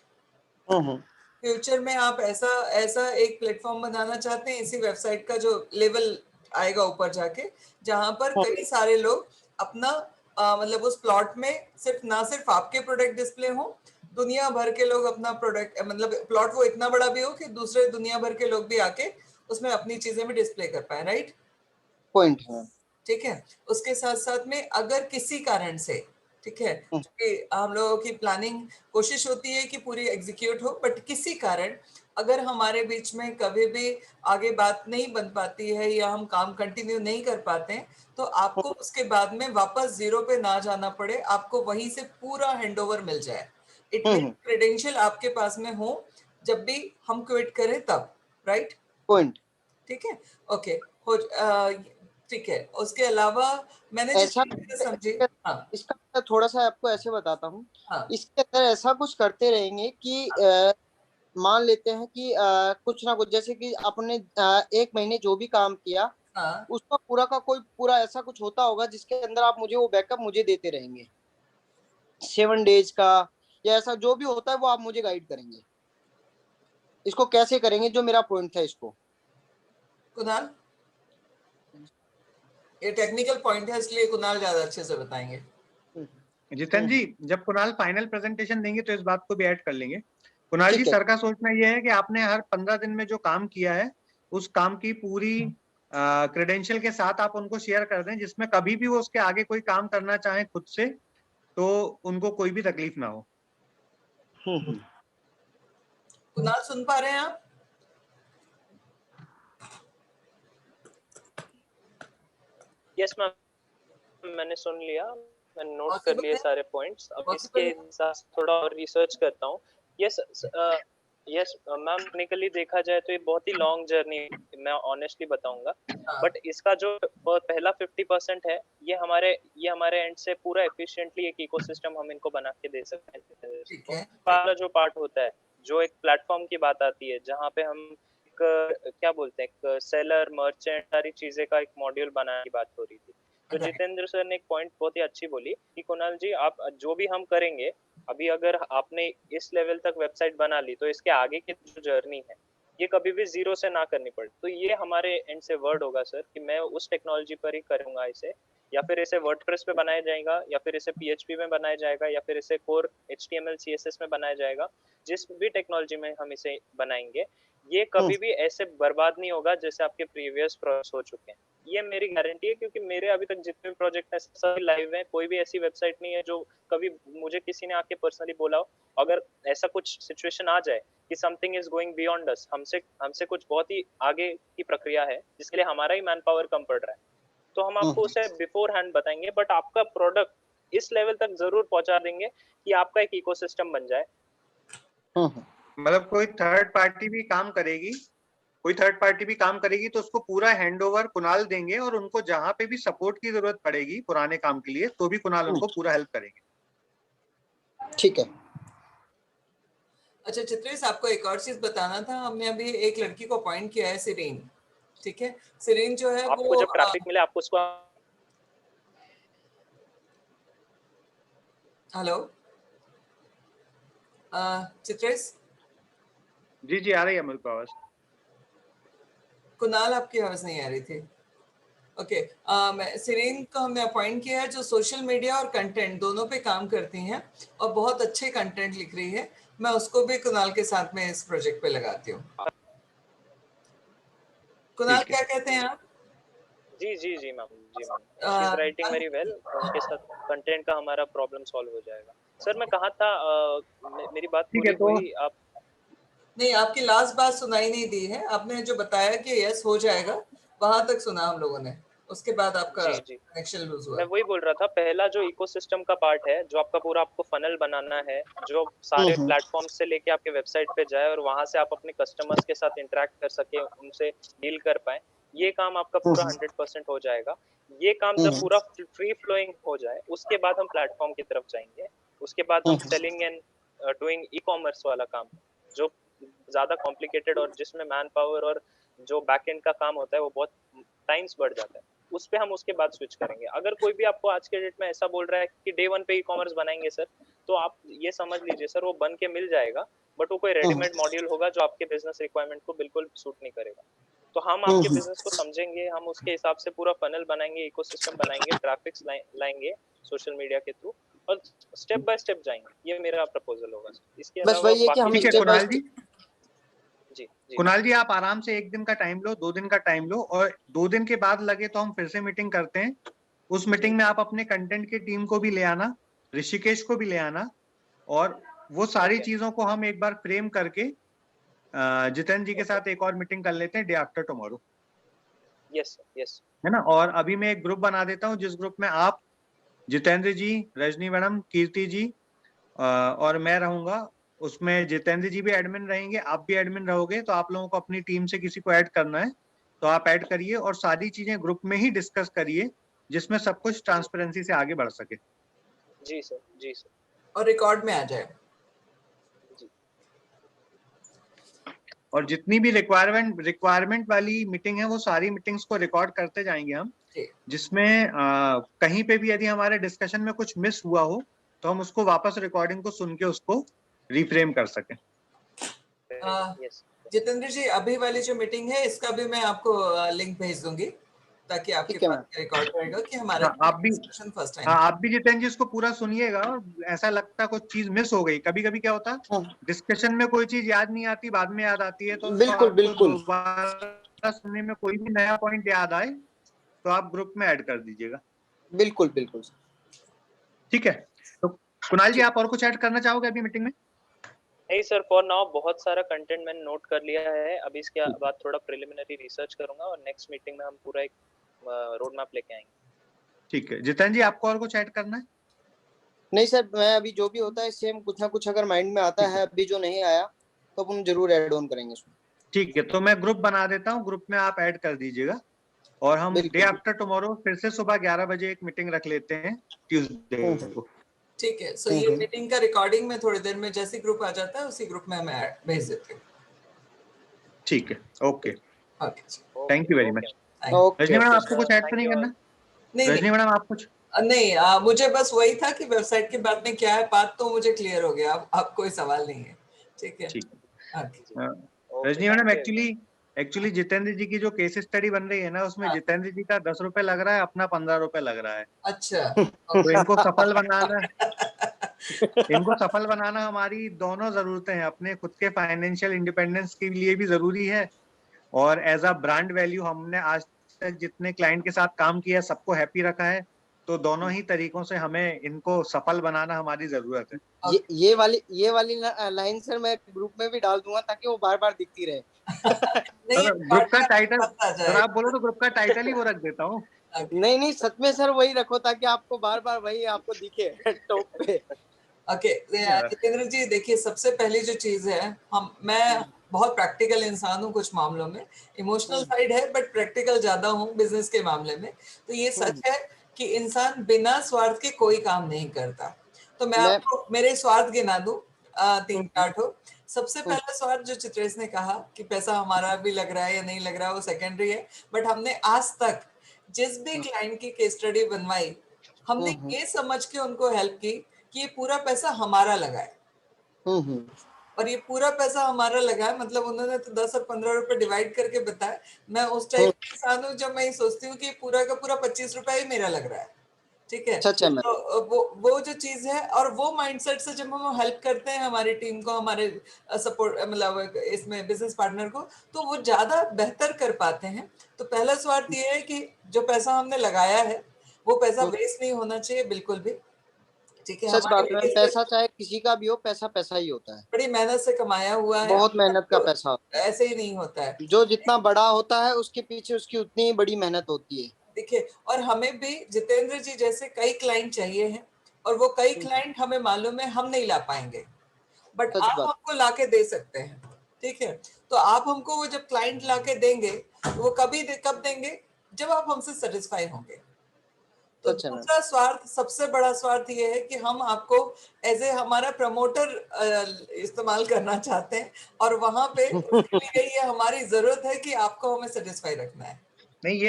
Speaker 1: फ्यूचर में आप ऐसा ऐसा एक प्लेटफॉर्म बनाना चाहते हैं इसी वेबसाइट का, जो लेवल आएगा ऊपर जाके, जहां पर कई सारे लोग अपना मतलब उस प्लॉट में सिर्फ ना सिर्फ आपके प्रोडक्ट डिस्प्ले हो, दुनिया भर के लोग अपना प्रोडक्ट, मतलब प्लॉट वो इतना बड़ा भी हो कि दूसरे दुनिया भर के लोग भी आके उसमें अपनी चीजें भी डिस्प्ले कर पाए, राइट?
Speaker 2: पॉइंट है।
Speaker 1: ठीक है। उसके साथ साथ में अगर किसी कारण से, ठीक है, क्योंकि हम लोगों की प्लानिंग कोशिश होती है कि पूरी एग्जीक्यूट हो, बट किसी कारण अगर हमारे बीच में कभी भी आगे बात नहीं बन पाती है या हम काम कंटिन्यू नहीं कर पाते हैं, तो आपको उसके बाद में वापस जीरो पे ना जाना पड़े, आपको वहीं से पूरा हैंडओवर मिल जाए। इट मीन क्रेडेंशियल आपके पास में हो जब भी हम क्विट करें तब, राइट?
Speaker 2: पॉइंट
Speaker 1: ठीक है, ओके, हो ठीक है। उसके अलावा मैंने जिस
Speaker 2: ऐसा
Speaker 1: तरीके से समझी, हाँ
Speaker 2: इसका मैं थोड़ा सा आपको ऐसे बताता हूँ।
Speaker 1: हाँ
Speaker 2: इसके अंदर ऐसा कुछ करते रहेंगे कि मान लेते हैं कि कुछ ना कुछ, जैसे कि आपने 1 महीने जो भी काम किया,
Speaker 1: हाँ,
Speaker 2: उसका पूरा का कोई पूरा ऐसा कुछ होता होगा जिसके अंदर आप मुझे वो बैकअप मुझे देते रहेंगे 7 डेज का, या ऐसा जो भी होता है वो आप मुझे गाइड करेंगे। इसको कैसे करेंगे, जो मेरा पॉइंट था इसको।
Speaker 1: कुणाल, ये टेक्निकल पॉइंट है इसलिए कुणाल ज्यादा अच्छे से बताएंगे।
Speaker 3: जितेंद्र जी, जब कुणाल फाइनल प्रेजेंटेशन देंगे तो इस बात को भी ऐड कर लेंगे। कुणाल जी,
Speaker 2: ठीक है।
Speaker 3: सर का सोचना यह है कि आपने हर 15 दिन में जो काम किया है, उस काम की पूरी क्रेडेंशियल के साथ आप उनको शेयर कर दें, जिसमें कभी भी वो उसके आगे कोई काम करना चाहे खुद से, तो उनको कोई भी तकलीफ ना हो।
Speaker 1: कुणाल, सुन पा रहे हैं आप?
Speaker 4: यस मैम, मैंने सुन लिया, मैंने नोट कर
Speaker 1: पॉसिबल
Speaker 4: लिए
Speaker 1: है?
Speaker 4: सारे पॉइंट्स। अब इसके
Speaker 1: पॉसिबल है?
Speaker 4: हिसाब से थोड़ा और रिसर्च करता हूँ। यस यस मैम, टेक्निकली देखा जाए तो ये बहुत ही लॉन्ग जर्नी है, मैं ऑनेस्टली बताऊंगा।
Speaker 1: हाँ,
Speaker 4: बट इसका जो पहला 50% है, ये हमारे एंड से पूरा एफिशिएंटली एक इकोसिस्टम हम इनको बना के दे सकते हैं
Speaker 1: ठीक
Speaker 4: इसको।
Speaker 1: है।
Speaker 4: वाला जो पार्ट होता है, जो एक प्लेटफॉर्म की बात आती है, जहाँ पे हम एक क्या बोलते हैं, एक सेलर मर्चेंट सारी चीजें का एक मॉड्यूल बनाने की बात हो रही थी। तो
Speaker 1: राइट,
Speaker 4: जितेंद्र सर ने एक पॉइंट बहुत ही अच्छी बोली कि कुणाल जी, आप जो भी हम करेंगे, अभी अगर आपने इस लेवल तक वेबसाइट बना ली, तो इसके आगे की जो जर्नी है, ये कभी भी जीरो से ना करनी पड़े। तो ये हमारे एंड से वर्ड होगा सर कि मैं उस टेक्नोलॉजी पर ही करूंगा इसे, या फिर इसे वर्डप्रेस पे बनाया जाएगा, या फिर इसे पीएचपी में बनाया जाएगा, या फिर इसे कोर एचटीएमएल सीएसएस में बनाया जाएगा। जिस भी टेक्नोलॉजी में हम इसे बनाएंगे, ये कभी भी ऐसे बर्बाद नहीं होगा जैसे आपके प्रीवियस प्रोजेक्ट्स हो चुके हैं। ये मेरी गारंटी है, क्योंकि मेरे अभी तक जितने भी प्रोजेक्ट हैं सभी लाइव हैं। कोई भी ऐसी वेबसाइट नहीं है जो कभी मुझे किसी ने आके पर्सनली बोला हो। अगर ऐसा कुछ सिचुएशन आ जाए कि समथिंग इज गोइंग बियॉन्ड अस, हमसे हमसे कुछ बहुत ही आगे की प्रक्रिया है जिसके लिए हमारा ही मैन पावर कम पड़ रहा है, तो हम आपको उसे बिफोर हैंड बताएंगे, बट आपका प्रोडक्ट इस लेवल तक जरूर पहुंचा देंगे कि आपका एक इकोसिस्टम बन जाए।
Speaker 3: मतलब कोई थर्ड पार्टी भी काम करेगी, कोई थर्ड पार्टी भी काम करेगी तो उसको पूरा हैंडओवर कुणाल देंगे, और उनको जहां पे भी सपोर्ट की जरूरत पड़ेगी पुराने काम के लिए, तो भी कुणाल उनको पूरा हेल्प करेंगे।
Speaker 2: ठीक है।
Speaker 1: अच्छा चित्रेश, आपको एक और चीज बताना था। हमने अभी एक लड़की को अपॉइंट किया है, सिरीन। ठीक है, सिरीन जो है
Speaker 4: आपको
Speaker 1: वो
Speaker 4: जब ट्रैफिक मिले आपको उसको
Speaker 1: हेलो चित्रेश,
Speaker 3: जी जी, आ रही है मेरे को आवाज।
Speaker 1: कुणाल आपकी आवाज नहीं आ रही थी। ओके, सिरीन को हमने अपॉइंट किया है, जो सोशल मीडिया और कंटेंट दोनों पे काम करती हैं और बहुत अच्छे कंटेंट लिख रही है। मैं उसको भी कुणाल के साथ में इस प्रोजेक्ट पे लगाती हूँ। कुणाल
Speaker 3: ठीक है,
Speaker 1: क्या कहते हैं आप?
Speaker 4: जी जी जी मैम, जी ma'am, she is writing very well. उनके साथ कंटेंट का हमारा प्रॉब्लम सॉल्व हो जाएगा। सर मैं कहा था, मेरी बात
Speaker 3: ठीक है।
Speaker 4: पूरी
Speaker 3: तो
Speaker 4: हुई? आप
Speaker 1: नहीं, आपकी लास्ट बात सुनाई नहीं दी है। आपने जो बताया कि यस हो जाएगा, वहां तक सुना हम लोगों ने। उसके बाद आपका
Speaker 4: जी जी,
Speaker 1: कनेक्शन लूज हुआ।
Speaker 4: मैं वही बोल रहा था, पहला जो इकोसिस्टम का पार्ट है, जो आपका पूरा आपको फनल बनाना है, जो सारे प्लेटफॉर्म से लेके आपके वेबसाइट पे जाए और वहां से आप अपने कस्टमर्स के साथ इंटरेक्ट कर सके, उनसे डील कर पाए, ये काम आपका पूरा 100% हो जाएगा। ये काम जब पूरा फ्री फ्लोइंग हो जाए, उसके बाद हम प्लेटफॉर्म की तरफ जाएंगे। उसके बाद हम selling and doing e commerce वाला काम, जो ज्यादा कॉम्प्लिकेटेड और जिसमें मैन पावर और जो बैकएंड का काम होता है वो बहुत टाइम्स बढ़ जाता है, उस पे हम उसके बाद स्विच करेंगे। अगर कोई भी आपको आज के डेट में ऐसा बोल रहा है कि डे वन पे ई कॉमर्स बनाएंगे सर, तो आप ये समझ लीजिए सर, वो बन के मिल जाएगा, बट वो कोई रेडीमेड मॉड्यूल होगा जो आपके बिजनेस रिक्वायरमेंट को बिल्कुल सूट नहीं करेगा। तो हम आपके बिजनेस को समझेंगे, हम उसके हिसाब से पूरा फनल बनाएंगे, इकोसिस्टम बनाएंगे, ट्रैफिक्स लाएंगे सोशल मीडिया के थ्रू, और स्टेप बाय स्टेप जाएंगे। ये मेरा प्रपोजल होगा सर। इसके
Speaker 2: बस
Speaker 4: अलावा
Speaker 2: वही है कि
Speaker 4: बाकी
Speaker 2: हम
Speaker 3: ठीक है
Speaker 2: स्टेप बाय
Speaker 3: कुणाल जी,
Speaker 4: जी जी
Speaker 3: कुणाल जी आप आराम से 1 दिन का टाइम लो, 2 दिन का टाइम लो, और 2 दिन के बाद लगे तो हम फिर से मीटिंग करते हैं। उस मीटिंग में आप अपने कंटेंट की टीम को भी ले आना, ऋषिकेश को भी ले आना, और वो सारी
Speaker 4: ओके,
Speaker 3: चीजों को हम एक बार फ्रेम करके जितेंद्र जी के
Speaker 4: ओके,
Speaker 3: साथ एक और मीटिंग कर लेते हैं day after tomorrow,
Speaker 4: yes sir, yes.
Speaker 3: है ना। और अभी मैं एक ग्रुप बना देता हूँ, जिस ग्रुप में आप, जितेंद्र जी, रजनी मैडम, कीर्ति जी और मैं रहूंगा। उसमें जितेंद्र जी भी एडमिन रहेंगे, आप भी एडमिन रहोगे। तो आप लोगों को अपनी टीम से किसी को ऐड करना है तो आप ऐड करिए, और सारी चीजें ग्रुप में ही डिस्कस करिए, जिसमें सब कुछ
Speaker 4: जी
Speaker 3: ट्रांसपेरेंसी से आगे बढ़ सके,
Speaker 4: जी सर, जी सर,
Speaker 1: और रिकॉर्ड में आ जाए।
Speaker 4: जी
Speaker 3: और जितनी भी रिक्वायरमेंट वाली मीटिंग है, वो सारी मीटिंग्स को रिकॉर्ड करते जाएंगे हम,
Speaker 1: जी।
Speaker 3: जिसमें कहीं पे भी यदि हमारे डिस्कशन में कुछ मिस हुआ हो तो हम उसको वापस रिकॉर्डिंग को सुन के उसको रिफ्रेम कर सकें।
Speaker 4: यस।
Speaker 1: जितेंद्र जी, अभी वाली जो मीटिंग है इसका भी मैं आपको लिंक भेज दूंगी, ताकि आपके
Speaker 2: ठीक है
Speaker 1: पास
Speaker 2: मैम।
Speaker 1: रिकॉर्ड रहेगा कि हमारा
Speaker 3: हाँ आप भी,
Speaker 1: डिस्कशन फर्स्ट टाइम।
Speaker 3: हाँ आप भी जितेंद्र जी इसको पूरा सुनिएगा, और ऐसा लगता कुछ चीज मिस हो गई, कभी कभी क्या होता, डिस्कशन में कोई चीज याद नहीं आती, बाद में याद आती है, तो
Speaker 2: बिल्कुल
Speaker 3: आपको
Speaker 2: बिल्कुल
Speaker 3: दोबारा सुनने में कोई भी नया पॉइंट याद आए तो आप ग्रुप में ऐड कर दीजिएगा।
Speaker 2: बिल्कुल बिल्कुल।
Speaker 3: ठीक है, तो कुणाल जी
Speaker 2: ठीक।
Speaker 3: आप और कुछ ऐड करना चाहोगे अभी मीटिंग में?
Speaker 4: नहीं सर, फॉर नाउ बहुत सारा कंटेंट मैंने नोट कर लिया है। अभी इसके बाद थोड़ा प्रिलिमिनरी रिसर्च करूंगा और नेक्स्ट मीटिंग में हम पूरा एक रोड मैप लेके आएंगे।
Speaker 3: ठीक है जितेंद्र जी, आपको और कुछ ऐड करना है?
Speaker 2: नहीं सर, मैं अभी जो भी होता है सेम कुछ ना कुछ अगर माइंड में आता
Speaker 3: ठीक है,
Speaker 2: है, अभी जो नहीं आया तो अपन जरूर ऐड ऑन करेंगे उसमें।
Speaker 3: ठीक है, तो मैं ग्रुप बना देता हूँ, ग्रुप में आप ऐड कर दीजिएगा और हम
Speaker 2: बिल्कुल।
Speaker 3: डे आफ्टर टुमारो फिर से सुबह 11 बजे एक मीटिंग रख लेते हैं ट्यूसडे को।
Speaker 1: ठीक है, सो ये मीटिंग का रिकॉर्डिंग में थोड़ी देर में जैसे ग्रुप आ जाता है उसी ग्रुप में मैं भेज देती हूँ।
Speaker 3: ठीक है, okay,
Speaker 1: okay,
Speaker 3: thank you very much.
Speaker 2: Okay
Speaker 3: Rajni madam
Speaker 2: okay
Speaker 3: आपको कुछ ऐड तो नहीं करना?
Speaker 1: नहीं
Speaker 3: रजनी मैडम आप कुछ?
Speaker 1: नहीं, मुझे बस वही था कि वेबसाइट के बारे में क्या है, बात तो मुझे क्लियर हो गया, अब कोई सवाल नहीं है। ठीक है,
Speaker 3: ठीक है।
Speaker 1: Okay,
Speaker 3: Rajni madam actually Jitendra ji की जो केस स्टडी बन रही है ना, उसमें
Speaker 1: हाँ।
Speaker 3: जितेंद्र जी का 10 रुपए लग रहा है, अपना 15 रुपए लग रहा है।
Speaker 1: अच्छा,
Speaker 3: तो इनको सफल बनाना हमारी दोनों जरूरतें हैं, अपने खुद के फाइनेंशियल इंडिपेंडेंस के लिए भी जरूरी है, और एज अ ब्रांड वैल्यू हमने आज तक जितने क्लाइंट के साथ काम किया सबको हैप्पी रखा है, तो दोनों ही तरीकों से हमें इनको सफल बनाना हमारी जरूरत है।
Speaker 2: ये वाली लाइन सर मैं ग्रुप में भी डाल दूंगा ताकि वो बार बार दिखती रहे।
Speaker 1: नहीं,
Speaker 3: ग्रुप का टाइटल
Speaker 1: आ
Speaker 3: अगर
Speaker 1: जाएगा।
Speaker 3: आप बोलो तो ग्रुप का टाइटल ही वो रख देता हूँ।
Speaker 2: नहीं सच में सर वही रखो ताकि आपको बार बार वही आपको दिखे टॉप पे।
Speaker 1: ओके, जितेंद्र जी देखिए, सबसे पहली जो चीज है, मैं बहुत प्रैक्टिकल इंसान हूँ कुछ मामलों में, इमोशनल साइड है बट प्रैक्टिकल ज्यादा हूँ बिजनेस के मामले में। तो ये सच है कि इंसान बिना स्वार्थ के कोई काम नहीं करता। तो मैं आपको मेरे स्वार्थ गिना दूं, 3-4 ठो। सबसे पहला स्वार्थ जो चित्रेश ने कहा कि पैसा हमारा भी लग रहा है या नहीं लग रहा है वो सेकेंडरी है, बट हमने आज तक जिस भी क्लाइंट की केस स्टडी बनवाई, हमने ये समझ के उनको हेल्प की कि ये पूरा पैसा हमारा लगा है, और ये पूरा पैसा हमारा लगा है मतलब उन्होंने तो 10 और 15 रुपए डिवाइड करके बताया। मैं उस टाइप का इंसान हूँ जब मैं ये सोचती हूँ कि पूरा का पूरा 25 रुपया ही मेरा लग रहा है। ठीक है, तो वो जो चीज है, और वो माइंडसेट से जब हम हेल्प करते हैं हमारी टीम को, हमारे सपोर्ट मतलब इसमें बिजनेस पार्टनर को, तो वो ज्यादा बेहतर कर पाते हैं। तो पहला स्वार्थ ये है कि जो पैसा हमने लगाया है वो पैसा वेस्ट नहीं होना चाहिए बिल्कुल भी। ठीक है,
Speaker 2: सच बात है, पैसा चाहे किसी का भी हो, पैसा पैसा ही होता है,
Speaker 1: बड़ी मेहनत से कमाया हुआ है,
Speaker 2: बहुत मेहनत का पैसा होता है,
Speaker 1: ऐसे ही नहीं होता है।
Speaker 2: जो जितना बड़ा होता है उसके पीछे उसकी उतनी ही बड़ी मेहनत होती है।
Speaker 1: देखिए, और हमें भी जितेंद्र जी जैसे कई क्लाइंट चाहिए हैं, और वो कई क्लाइंट हमें मालूम है हम नहीं ला पाएंगे, बट आप हमको ला के दे सकते हैं। ठीक है, तो आप हमको वो जब क्लाइंट ला के देंगे, वो कब देंगे, जब आप हमसे सेटिस्फाई होंगे। तो दूसरा स्वार्थ, सबसे बड़ा स्वार्थ ये है कि हम आपको एज ए हमारा प्रमोटर इस्तेमाल करना चाहते हैं, और वहां पे उसके लिए ये हमारी जरूरत है कि आपको हमें सेटिस्फाई रखना है।
Speaker 3: नहीं,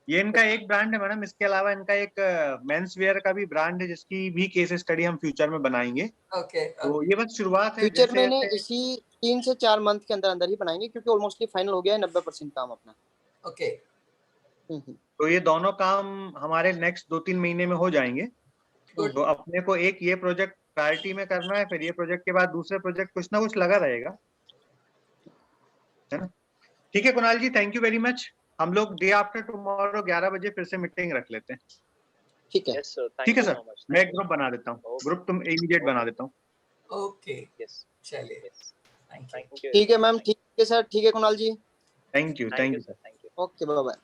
Speaker 3: ये इनका एक ब्रांड है मैडम, इसके अलावा इनका एक मेंस वेयर का भी ब्रांड है जिसकी भी केस स्टडी हम फ्यूचर में बनाएंगे।
Speaker 1: ओके,
Speaker 3: तो ये बस शुरुआत है।
Speaker 2: फ्यूचर में इसी 3 से 4 मंथ के अंदर अंदर ही बनाएंगे क्योंकि ऑलमोस्टली फाइनल हो गया है 90% काम अपना।
Speaker 1: ओके,
Speaker 3: तो ये दोनों काम हमारे नेक्स्ट 2-3 महीने में हो जाएंगे। तो अपने को एक ये प्रोजेक्ट प्रायोरिटी में करना है, फिर ये प्रोजेक्ट के बाद दूसरे प्रोजेक्ट कुछ ना कुछ लगा रहेगा, है ना? ठीक है Kunal ji, thank you very much. हम लोग डे आफ्टर टुमारो 11 बजे फिर से मीटिंग रख लेते हैं।
Speaker 2: ठीक है,
Speaker 3: ठीक है सर, मैं एक ग्रुप बना देता हूँ, ग्रुप तुम इमीडिएट बना देता हूँ।
Speaker 1: ओके, चलिए,
Speaker 2: ठीक है मैम, ठीक है सर, ठीक है Kunal ji,
Speaker 3: thank you sir,
Speaker 2: okay bye bye.